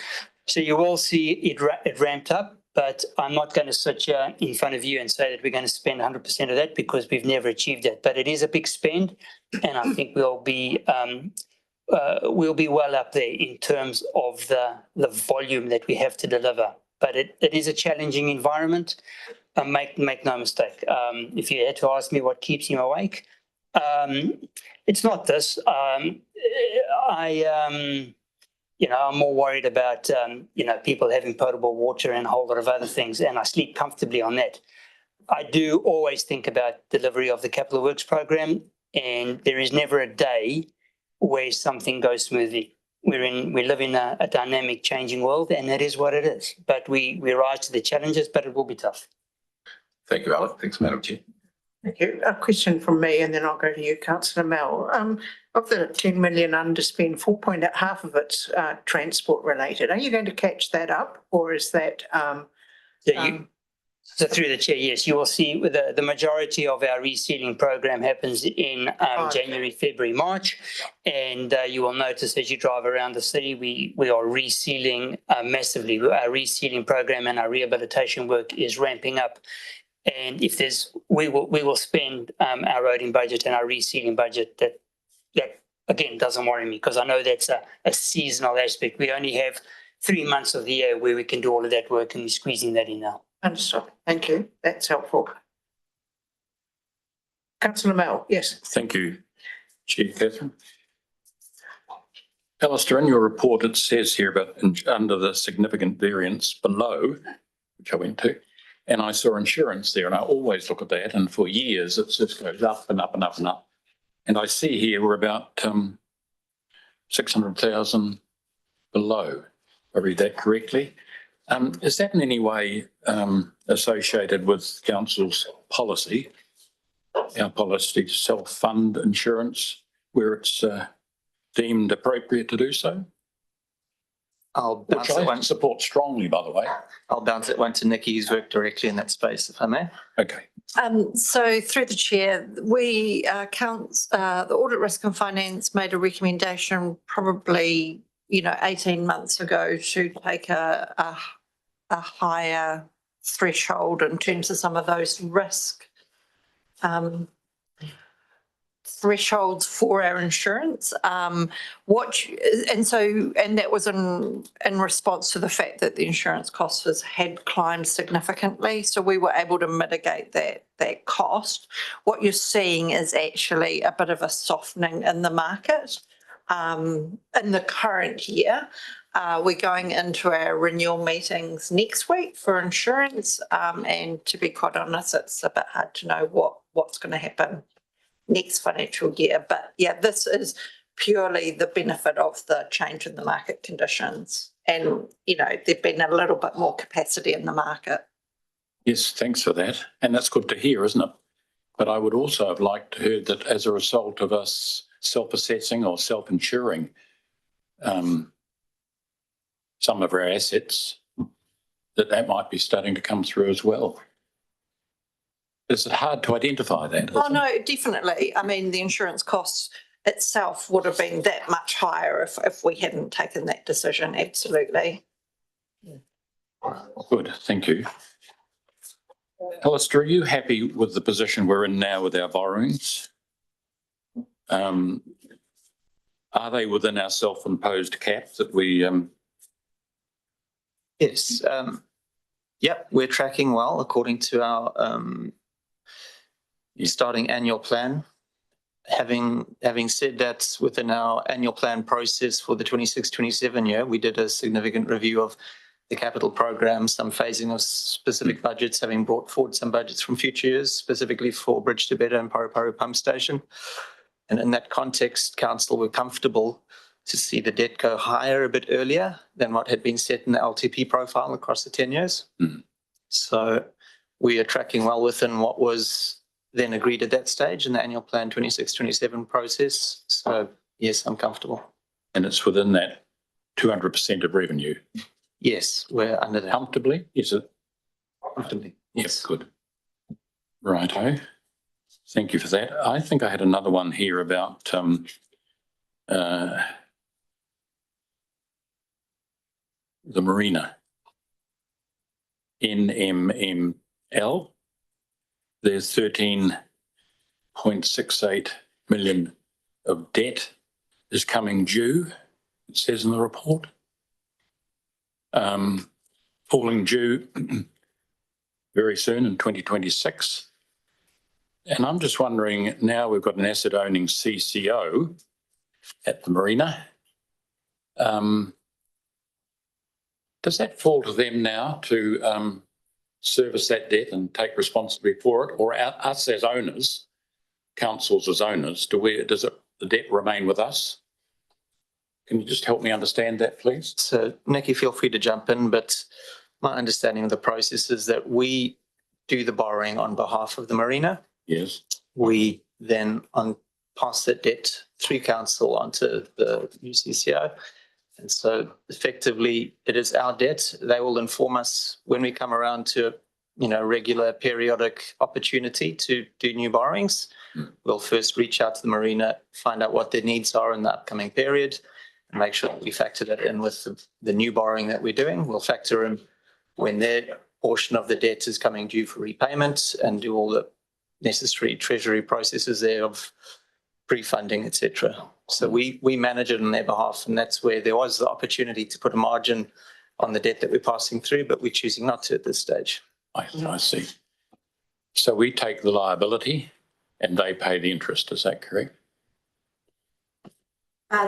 So you will see it ramped up, but I'm not going to sit here in front of you and say that we're going to spend 100% of that because we've never achieved it. But it is a big spend, and I think we'll be well up there in terms of the volume that we have to deliver. But it is a challenging environment. Make no mistake. If you had to ask me what keeps me awake, it's not this. I'm more worried about people having potable water and a whole lot of other things, and I sleep comfortably on that. I do always think about delivery of the capital works program, and there is never a day where something goes smoothly. We live in a dynamic, changing world, and that is what it is. But we rise to the challenges, but it will be tough. Thank you, Alec. Thanks, Madam Chair. Thank you. A question from me, and then I'll go to you, Councillor Mel. Of the 10 million underspend, 4.5 of it's transport related. Are you going to catch that up, or is that? So through the chair, yes, you will see the majority of our resealing program happens in January, February, March, and you will notice as you drive around the city, we are resealing massively. Our resealing program and our rehabilitation work is ramping up. And if we will spend our roading budget and our resealing budget. That again doesn't worry me because I know that's a seasonal aspect. We only have 3 months of the year where we can do all of that work, and we're squeezing that in now. Understood. Thank you. That's helpful. Councillor Mel, yes. Thank you, Chair Catherine. Alistair, in your report, it says here about under the significant variance below, which I went to, and I saw insurance there, and I always look at that, and for years it just goes up and up and up and up. And I see here we're about 600,000 below, if I read that correctly. Is that in any way associated with Council's policy, our policy to self-fund insurance where it's deemed appropriate to do so? I'll which bounce it I one. support strongly, by the way. I'll bounce it one to Nikki, who's worked directly in that space, if I may. Okay. So through the chair, we the Audit Risk and Finance made a recommendation probably 18 months ago to take a higher threshold in terms of some of those risk thresholds for our insurance. And that was in response to the fact that the insurance costs had climbed significantly. So we were able to mitigate that cost. What you're seeing is actually a bit of a softening in the market in the current year. We're going into our renewal meetings next week for insurance. And to be quite honest, it's a bit hard to know what's going to happen next financial year. But yeah, this is purely the benefit of the change in the market conditions. And, there've been a little bit more capacity in the market. Yes, thanks for that. And that's good to hear, isn't it? But I would also have liked to hear that as a result of us self-assessing or self-insuring some of our assets, that might be starting to come through as well. Is it hard to identify that? Oh, no, definitely. I mean, the insurance costs itself would have been that much higher if we hadn't taken that decision. Absolutely. Good, thank you. Alistair, are you happy with the position we're in now with our borrowings? Are they within our self-imposed cap that we... Yes. Yep, we're tracking well according to our starting annual plan. Having said that, within our annual plan process for the 26-27 year, we did a significant review of the capital program, some phasing of specific budgets, having brought forward some budgets from future years, specifically for Bridge to Better and Paraparu Pump Station. And in that context, council were comfortable to see the debt go higher a bit earlier than what had been set in the LTP profile across the 10 years. Mm. So we are tracking well within what was then agreed at that stage in the annual plan 26-27 process. So yes, I'm comfortable. And it's within that 200% of revenue? Yes, we're under that. Comfortably, is it? Comfortably, yes. Good. Righto. Thank you for that. I think I had another one here about the marina. NMML. There's 13.68 million of debt is coming due, it says in the report. Falling due very soon in 2026. And I'm just wondering, now we've got an asset owning CCO at the marina. Does that fall to them now to service that debt and take responsibility for it, or us as owners, councils as owners, does the debt remain with us? Can you just help me understand that, please? So Nikki, feel free to jump in, but my understanding of the process is that we do the borrowing on behalf of the marina. Yes. We then pass that debt through council onto the new CCO. And so effectively it is our debt. They will inform us when we come around to, regular periodic opportunity to do new borrowings. Mm. We'll first reach out to the marina, find out what their needs are in the upcoming period, and make sure that we factor that in with the new borrowing that we're doing. We'll factor in when their portion of the debt is coming due for repayment and do all the necessary treasury processes there of pre-funding, etc. So we manage it on their behalf, and that's where there was the opportunity to put a margin on the debt that we're passing through, but we're choosing not to at this stage. I see. So we take the liability and they pay the interest, is that correct?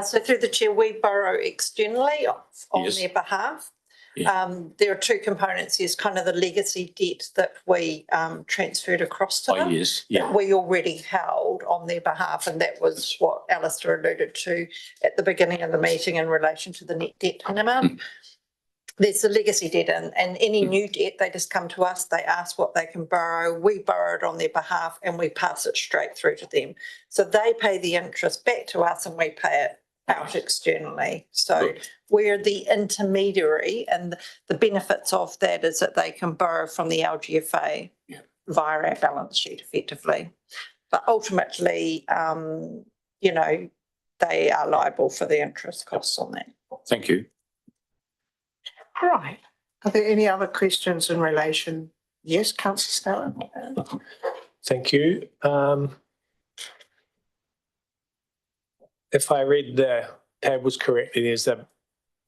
So through the chair, we borrow externally on Yes. their behalf. Yeah. There are two components. There's kind of the legacy debt that we transferred across to them. Yes, yeah. That we already held on their behalf, and that was what Alistair alluded to at the beginning of the meeting in relation to the net debt amount. There's the legacy debt, and any new debt, they just come to us, they ask what they can borrow, we borrow it on their behalf, and we pass it straight through to them. So they pay the interest back to us and we pay it out externally. So we're the intermediary, and the benefits of that is that they can borrow from the LGFA via our balance sheet effectively. But ultimately, you know, they are liable for the interest costs on that. Thank you. Right. Are there any other questions in relation? Yes, councillor Stella. Thank you. If I read the tables correctly, there's a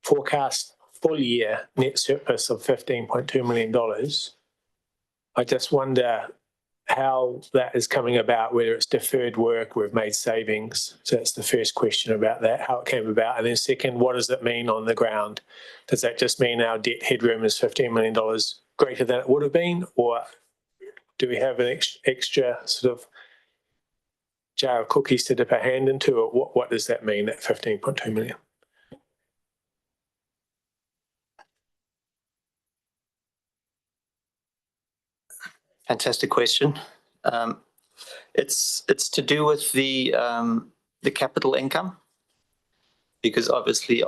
forecast full year net surplus of $15.2 million. I just wonder how that is coming about, whether it's deferred work, we've made savings. So that's the first question about that, how it came about. And then second, what does it mean on the ground? Does that just mean our debt headroom is $15 million greater than it would have been? Or do we have an extra sort of jar of cookies to dip our hand into? Or what does that mean, that 15.2 million? Fantastic question. It's to do with the capital income, because obviously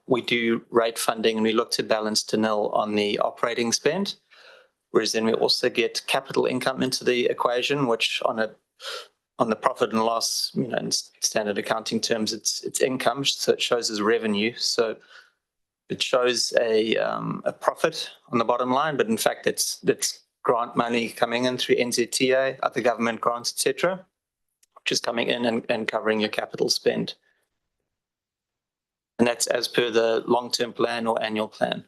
we do rate funding and we look to balance to nil on the operating spend, whereas then we also get capital income into the equation, which on the profit and loss, you know, in standard accounting terms, it's income, so it shows as revenue. So it shows a profit on the bottom line, but in fact it's grant money coming in through NZTA, other government grants, etc., which is coming in and covering your capital spend. And that's as per the long-term plan or annual plan.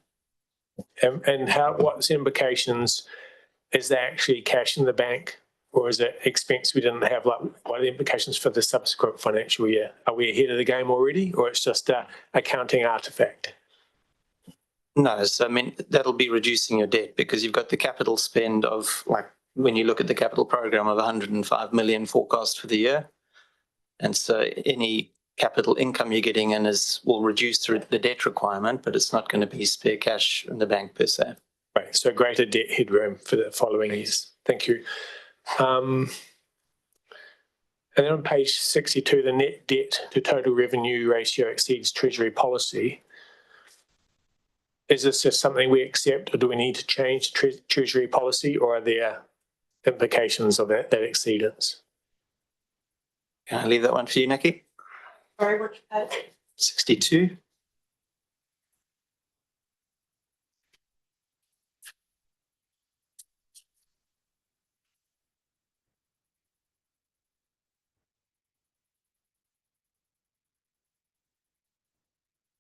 And what's the implications? Is there actually cash in the bank, or is it expense we didn't have? Like, what are the implications for the subsequent financial year? Are we ahead of the game already, or it's just an accounting artifact? No, so I mean, that'll be reducing your debt because you've got the capital spend of, like, when you look at the capital program of 105 million forecast for the year. And so any capital income you're getting in will reduce through the debt requirement, but it's not going to be spare cash in the bank per se. Right, so greater debt headroom for the following years. Thank you. And then on page 62, the net debt to total revenue ratio exceeds Treasury policy. Is this just something we accept, or do we need to change Treasury policy, or are there implications of that exceedance? Can I leave that one for you, Nikki? Sorry, which page? 62.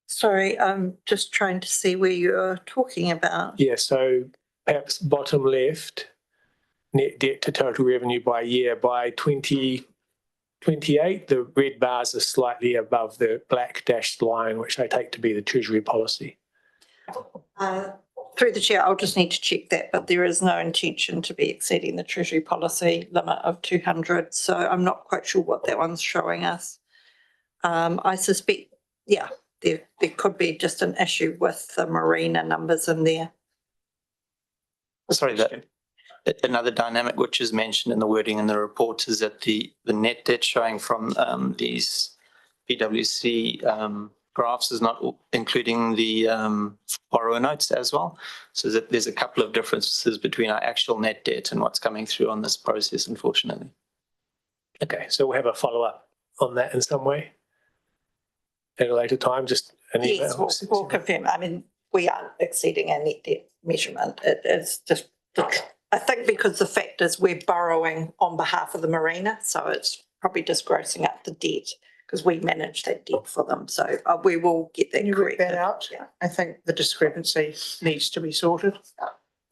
Sorry, I'm just trying to see where you're talking about. Yeah, so perhaps bottom left, net debt to total revenue by year by 2028, the red bars are slightly above the black dashed line, which I take to be the Treasury policy. Through the chair, I'll just need to check that, but there is no intention to be exceeding the Treasury policy limit of 200. So I'm not quite sure what that one's showing us. I suspect, yeah, there could be just an issue with the marina numbers in there. Sorry, that another dynamic which is mentioned in the wording in the report is that the net debt showing from these PwC graphs is not including the borrower notes as well. So that there's a couple of differences between our actual net debt and what's coming through on this process, unfortunately. Okay, so we'll have a follow-up on that in some way at a later time, just an email. Yes, we'll confirm. I mean, we aren't exceeding our net debt measurement. It's just, I think because the fact is we're borrowing on behalf of the marina, so it's probably just grossing up the debt because we manage that debt for them. So we will get that correct. That out. Yeah. I think the discrepancy needs to be sorted.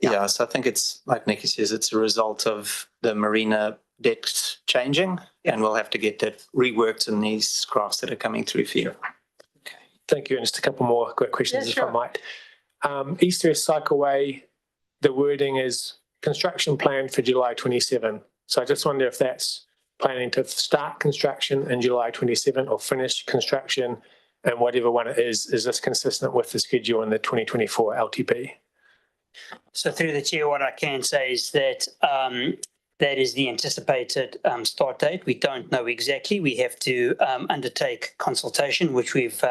Yeah, so I think it's, like Nikki says, it's a result of the marina debt changing, and we'll have to get that reworked in these graphs that are coming through for you. Okay, thank you. And just a couple more quick questions, if I might. East West Cycleway, the wording is construction planned for July 27. So I just wonder if that's planning to start construction in July 27 or finish construction, and whatever one it is this consistent with the schedule in the 2024 LTP? So through the chair, what I can say is that That is the anticipated start date. We don't know exactly. We have to undertake consultation, which we've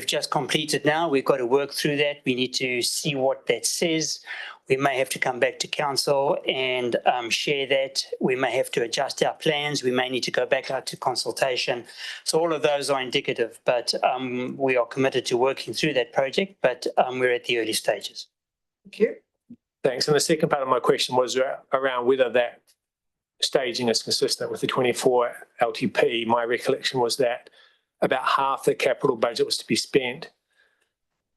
just completed now. We've got to work through that. We need to see what that says. We may have to come back to council and share that. We may have to adjust our plans. We may need to go back out to consultation. So all of those are indicative, but we are committed to working through that project, but we're at the early stages. Thank you. Thanks. And the second part of my question was around whether that staging is consistent with the 24 LTP. My recollection was that about half the capital budget was to be spent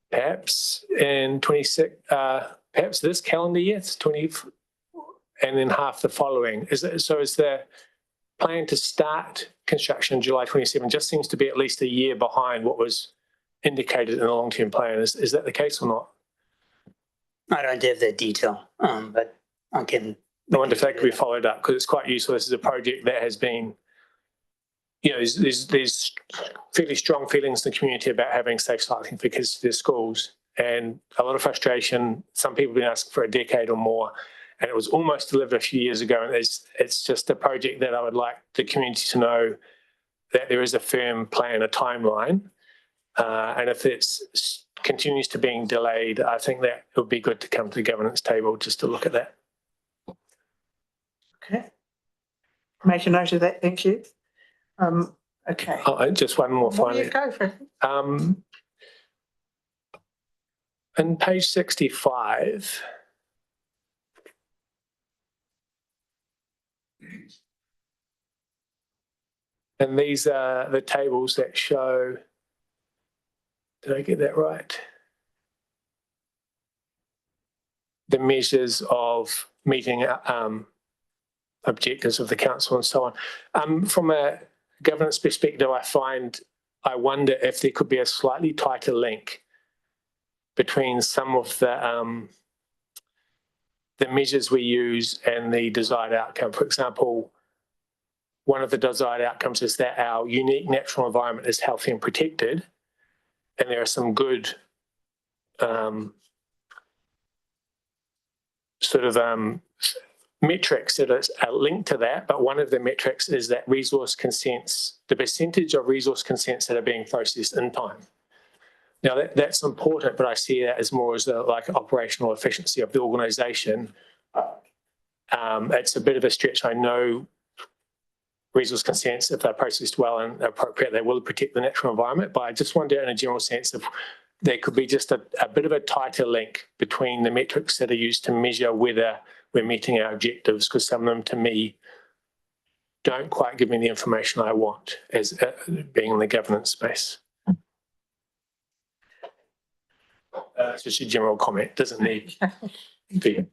perhaps in 26, perhaps this calendar year, it's 20, and then half the following. Is the plan to start construction in July 27? Just seems to be at least a year behind what was indicated in the long-term plan. Is that the case or not? I don't have that detail, but I can. I wonder if that could be followed up, because it's quite useful. This is a project that has been, you know, there's fairly strong feelings in the community about having safe cycling for kids to their schools, and a lot of frustration. Some people have been asking for a decade or more, and it was almost delivered a few years ago. And it's just a project that I would like the community to know that there is a firm plan, a timeline, and if it's continues to being delayed, I think that it would be good to come to the governance table just to look at that. Okay. Make a note of that. Thank you. Okay. Oh, just one more finally. Go for it. On page 65, and these are the tables that show, did I get that right? The measures of meeting objectives of the council and so on. From a governance perspective, I wonder if there could be a slightly tighter link between some of the measures we use and the desired outcome. For example, one of the desired outcomes is that our unique natural environment is healthy and protected, and there are some good metrics that are linked to that, but one of the metrics is that resource consents, the percentage of resource consents that are being processed in time. Now that's important, but I see that as more as like operational efficiency of the organisation. It's a bit of a stretch. I know resource consents, if they're processed well and appropriate, they will protect the natural environment, but I just wonder in a general sense if there could be just a bit of a tighter link between the metrics that are used to measure whether we're meeting our objectives, because some of them to me don't quite give me the information I want as being in the governance space. It's just a general comment, doesn't need to be.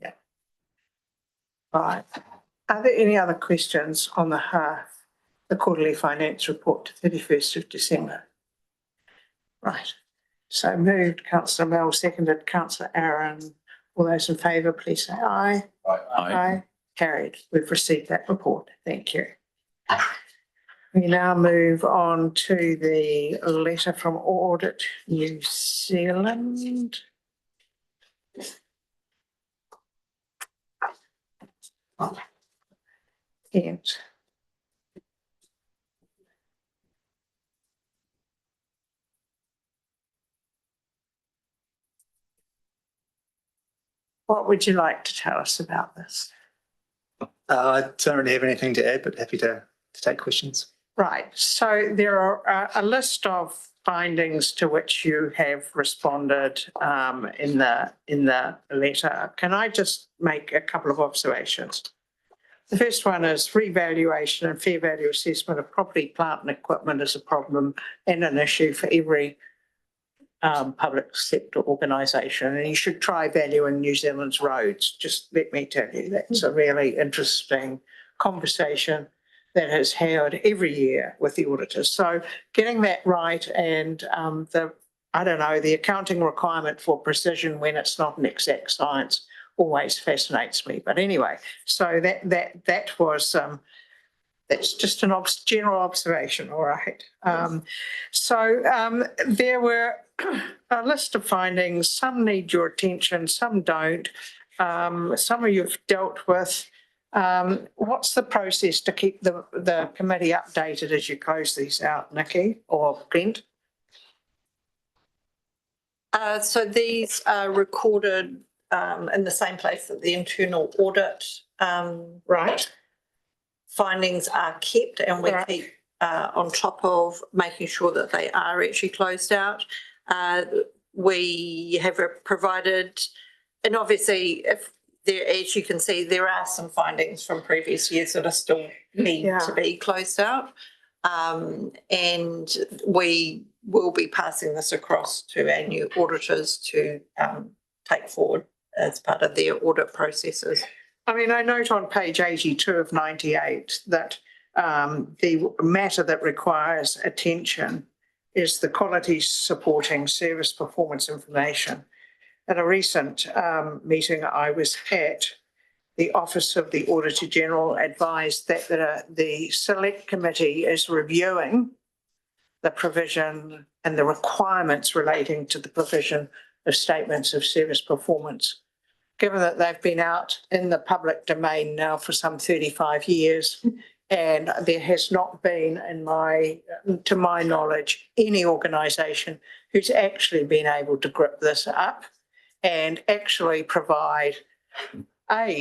Yeah. Right. Are there any other questions on the quarterly finance report to 31st of December? Right. So moved, Councillor Mel, seconded, Councillor Aaron. All those in favour, please say aye. Aye. Aye. Carried. We've received that report. Thank you. We now move on to the letter from Audit New Zealand. And what would you like to tell us about this? I don't really have anything to add, but happy to take questions. Right. So there are a list of findings to which you have responded in the letter. Can I just make a couple of observations? The first one is revaluation and fair value assessment of property, plant and equipment is a problem and an issue for every public sector organisation, and you should try valuing New Zealand's roads. Just let me tell you, that's a really interesting conversation that is held every year with the auditors. So getting that right, and the accounting requirement for precision when it's not an exact science always fascinates me. But anyway, so that was that's just a general observation, all right. There were a list of findings. Some need your attention, some don't. some of you've dealt with. What's the process to keep the committee updated as you close these out, Nikki or Brent? So these are recorded in the same place that the internal audit Right. findings are kept, and we Right. keep on top of making sure that they are actually closed out. We have provided, and obviously if there, as you can see, there are some findings from previous years that are still need to be closed out. And we will be passing this across to our new auditors to take forward as part of their audit processes. I mean, I note on page 82 of 98 that the matter that requires attention is the quality supporting service performance information. At a recent meeting I was at, the Office of the Auditor General advised that the Select Committee is reviewing the provision and the requirements relating to the provision of statements of service performance. Given that they've been out in the public domain now for some 35 years, and there has not been, to my knowledge, any organisation who's actually been able to grip this up and actually provide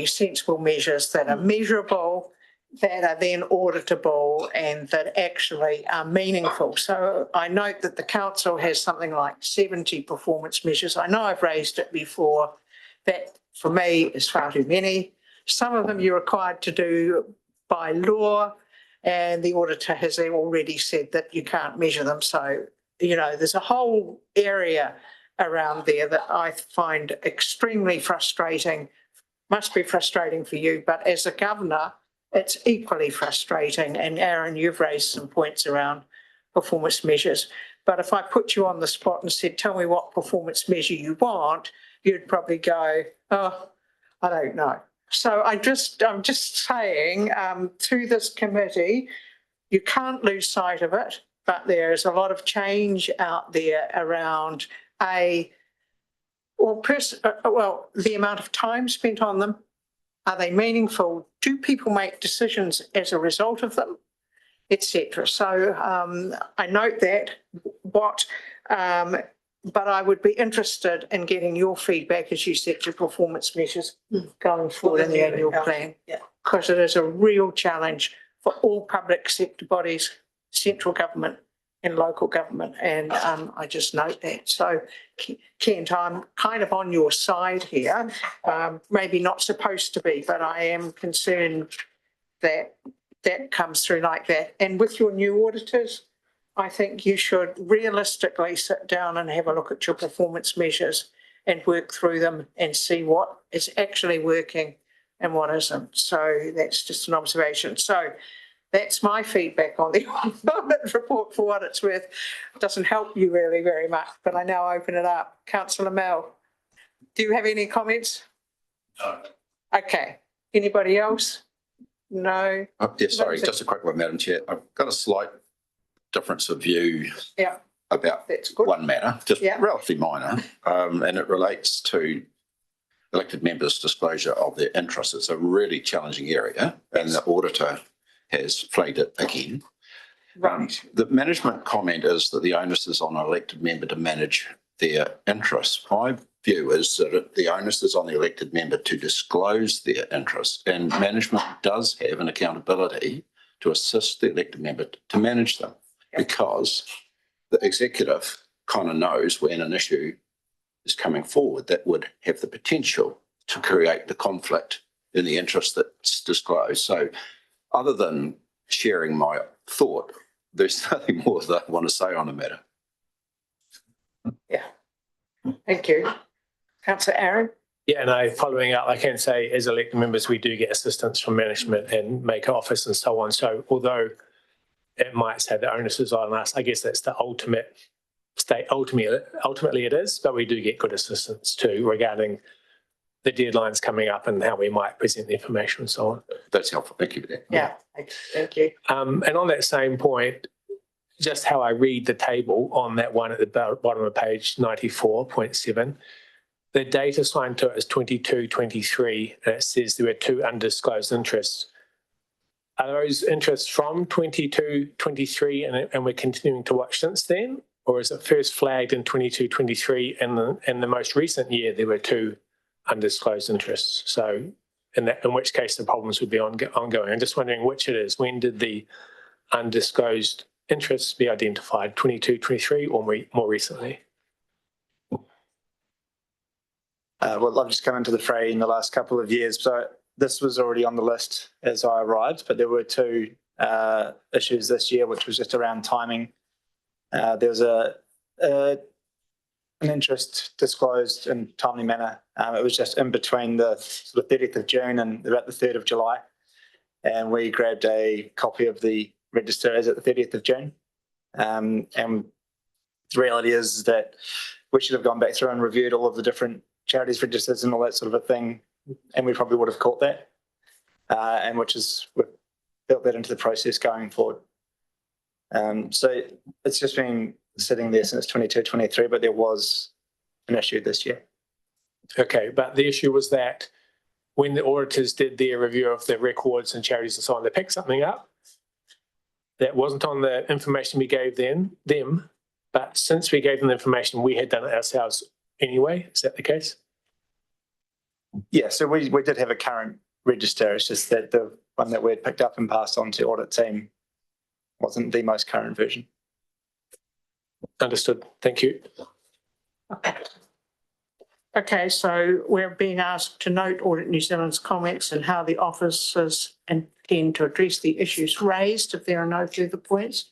sensible measures that are measurable, that are then auditable, and that actually are meaningful. So I note that the council has something like 70 performance measures. I know I've raised it before. That for me is far too many. Some of them you're required to do by law, and the auditor has already said that you can't measure them. So, you know, there's a whole area around there that I find extremely frustrating. Must be frustrating for you, but as a governor, it's equally frustrating. And Aaron, you've raised some points around performance measures. But if I put you on the spot and said, tell me what performance measure you want, you'd probably go, oh, I don't know. So I'm just saying to this committee, you can't lose sight of it, but there is a lot of change out there around the amount of time spent on them. Are they meaningful? Do people make decisions as a result of them, etc.? So I note that, but I would be interested in getting your feedback as you set your performance measures going forward in the annual plan, because it is a real challenge for all public sector bodies, central government and local government, and I just note that. So Kent, I'm kind of on your side here, maybe not supposed to be, but I am concerned that that comes through like that. And with your new auditors, I think you should realistically sit down and have a look at your performance measures and work through them and see what is actually working and what isn't. So that's just an observation. So that's my feedback on the audit report for what it's worth. It doesn't help you really very much, but I now open it up. Councillor Mel, do you have any comments? No. Okay. Anybody else? No. Sorry, just a quick one, Madam Chair. I've got a slight difference of view about one matter, just relatively minor, and it relates to elected members' disclosure of their interests. It's a really challenging area, and the auditor has flagged it again. Right. The management comment is that the onus is on an elected member to manage their interests. My view is that the onus is on the elected member to disclose their interests, and management does have an accountability to assist the elected member to manage them, because the executive kind of knows when an issue is coming forward that would have the potential to create the conflict in the interest that's disclosed. So other than sharing my thought, there's nothing more that I want to say on the matter. Yeah. Thank you. Councillor Aaron? Yeah, no, following up, I can say as elected members, we do get assistance from management and Maker Office and so on. So although it might say the onus is on us, I guess that's the ultimate state. Ultimately it is, but we do get good assistance too regarding the deadlines coming up and how we might present the information and so on. That's helpful. Thank you for that. Yeah, thank you. And on that same point, just how I read the table on that one at the bottom of page 94.7, the date assigned to it is 22-23, and it says there were 2 undisclosed interests. Are those interests from 22-23 and we're continuing to watch since then? Or is it first flagged in 22-23 and in the most recent year there were 2 undisclosed interests? So in which case the problems would be ongoing. I'm just wondering which it is. When did the undisclosed interests be identified, 22-23 or more recently? Well, I've just come into the fray in the last couple of years, so this was already on the list as I arrived, but there were 2 issues this year, which was just around timing. There was an interest disclosed in a timely manner. It was just in between the sort of 30th of June and about the 3rd of July. And we grabbed a copy of the register as at the 30th of June. And the reality is that we should have gone back through and reviewed all of the different charities registers and all that sort of a thing, and we probably would have caught that, and we've built that into the process going forward. So it's just been sitting there since 22-23, but there was an issue this year. Okay, but the issue was that when the auditors did their review of the records and charities and so on, they picked something up that wasn't on the information we gave them, but since we gave them the information, we had done it ourselves anyway. Is that the case? Yeah, so we did have a current register. It's just that the one that we'd picked up and passed on to audit team wasn't the most current version. Understood. Thank you. Okay, so we're being asked to note Audit New Zealand's comments and how the officers intend to address the issues raised if there are no further points.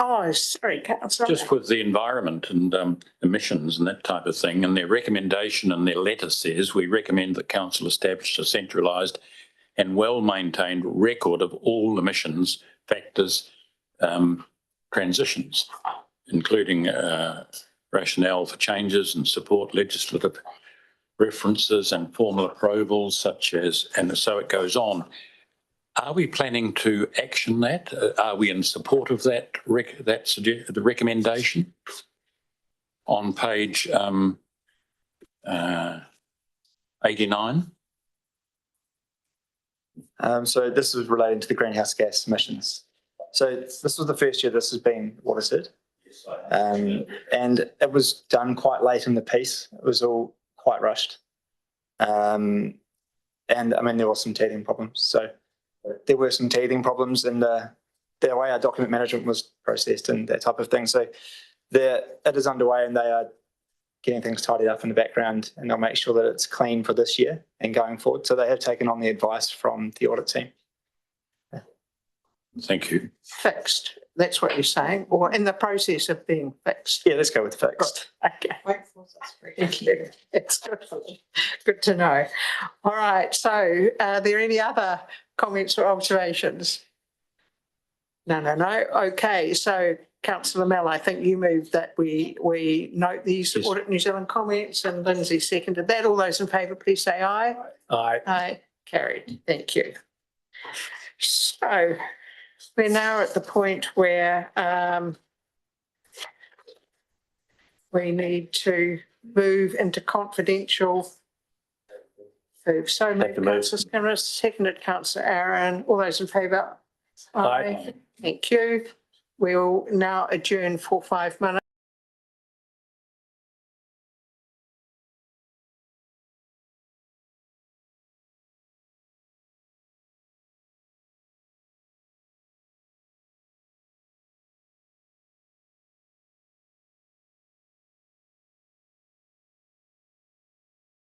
Oh, sorry, Councillor. Just with the environment and emissions and that type of thing, and their recommendation and their letter says, we recommend that council establish a centralised and well-maintained record of all emissions factors transitions, including rationale for changes and support legislative references and formal approvals such as, and so it goes on. Are we planning to action that? Are we in support of that the recommendation on page 89? So this is relating to the greenhouse gas emissions. So this was the first year this has been audited. And it was done quite late in the piece. It was all quite rushed. And I mean, there were some teething problems. So there were some teething problems in the way our document management was processed and that type of thing. So it is underway and they are getting things tidied up in the background, and they'll make sure that it's clean for this year and going forward. So they have taken on the advice from the audit team. Thank you. Fixed, that's what you're saying, or in the process of being fixed? Yeah, let's go with fixed. Okay. Thank you. It's good to know. All right, so are there any other comments or observations? No. Okay, so Councillor Mell, I think you moved that we note these Yes. Audit New Zealand comments, and Lindsay seconded that. All those in favour, please say aye. Aye. Aye, carried. Thank you. So we're now at the point where we need to move into confidential. So moved, Councillor Skinner, seconded Councillor Aaron. All those in favour? Aye. Thank you. We'll now adjourn for 5 minutes.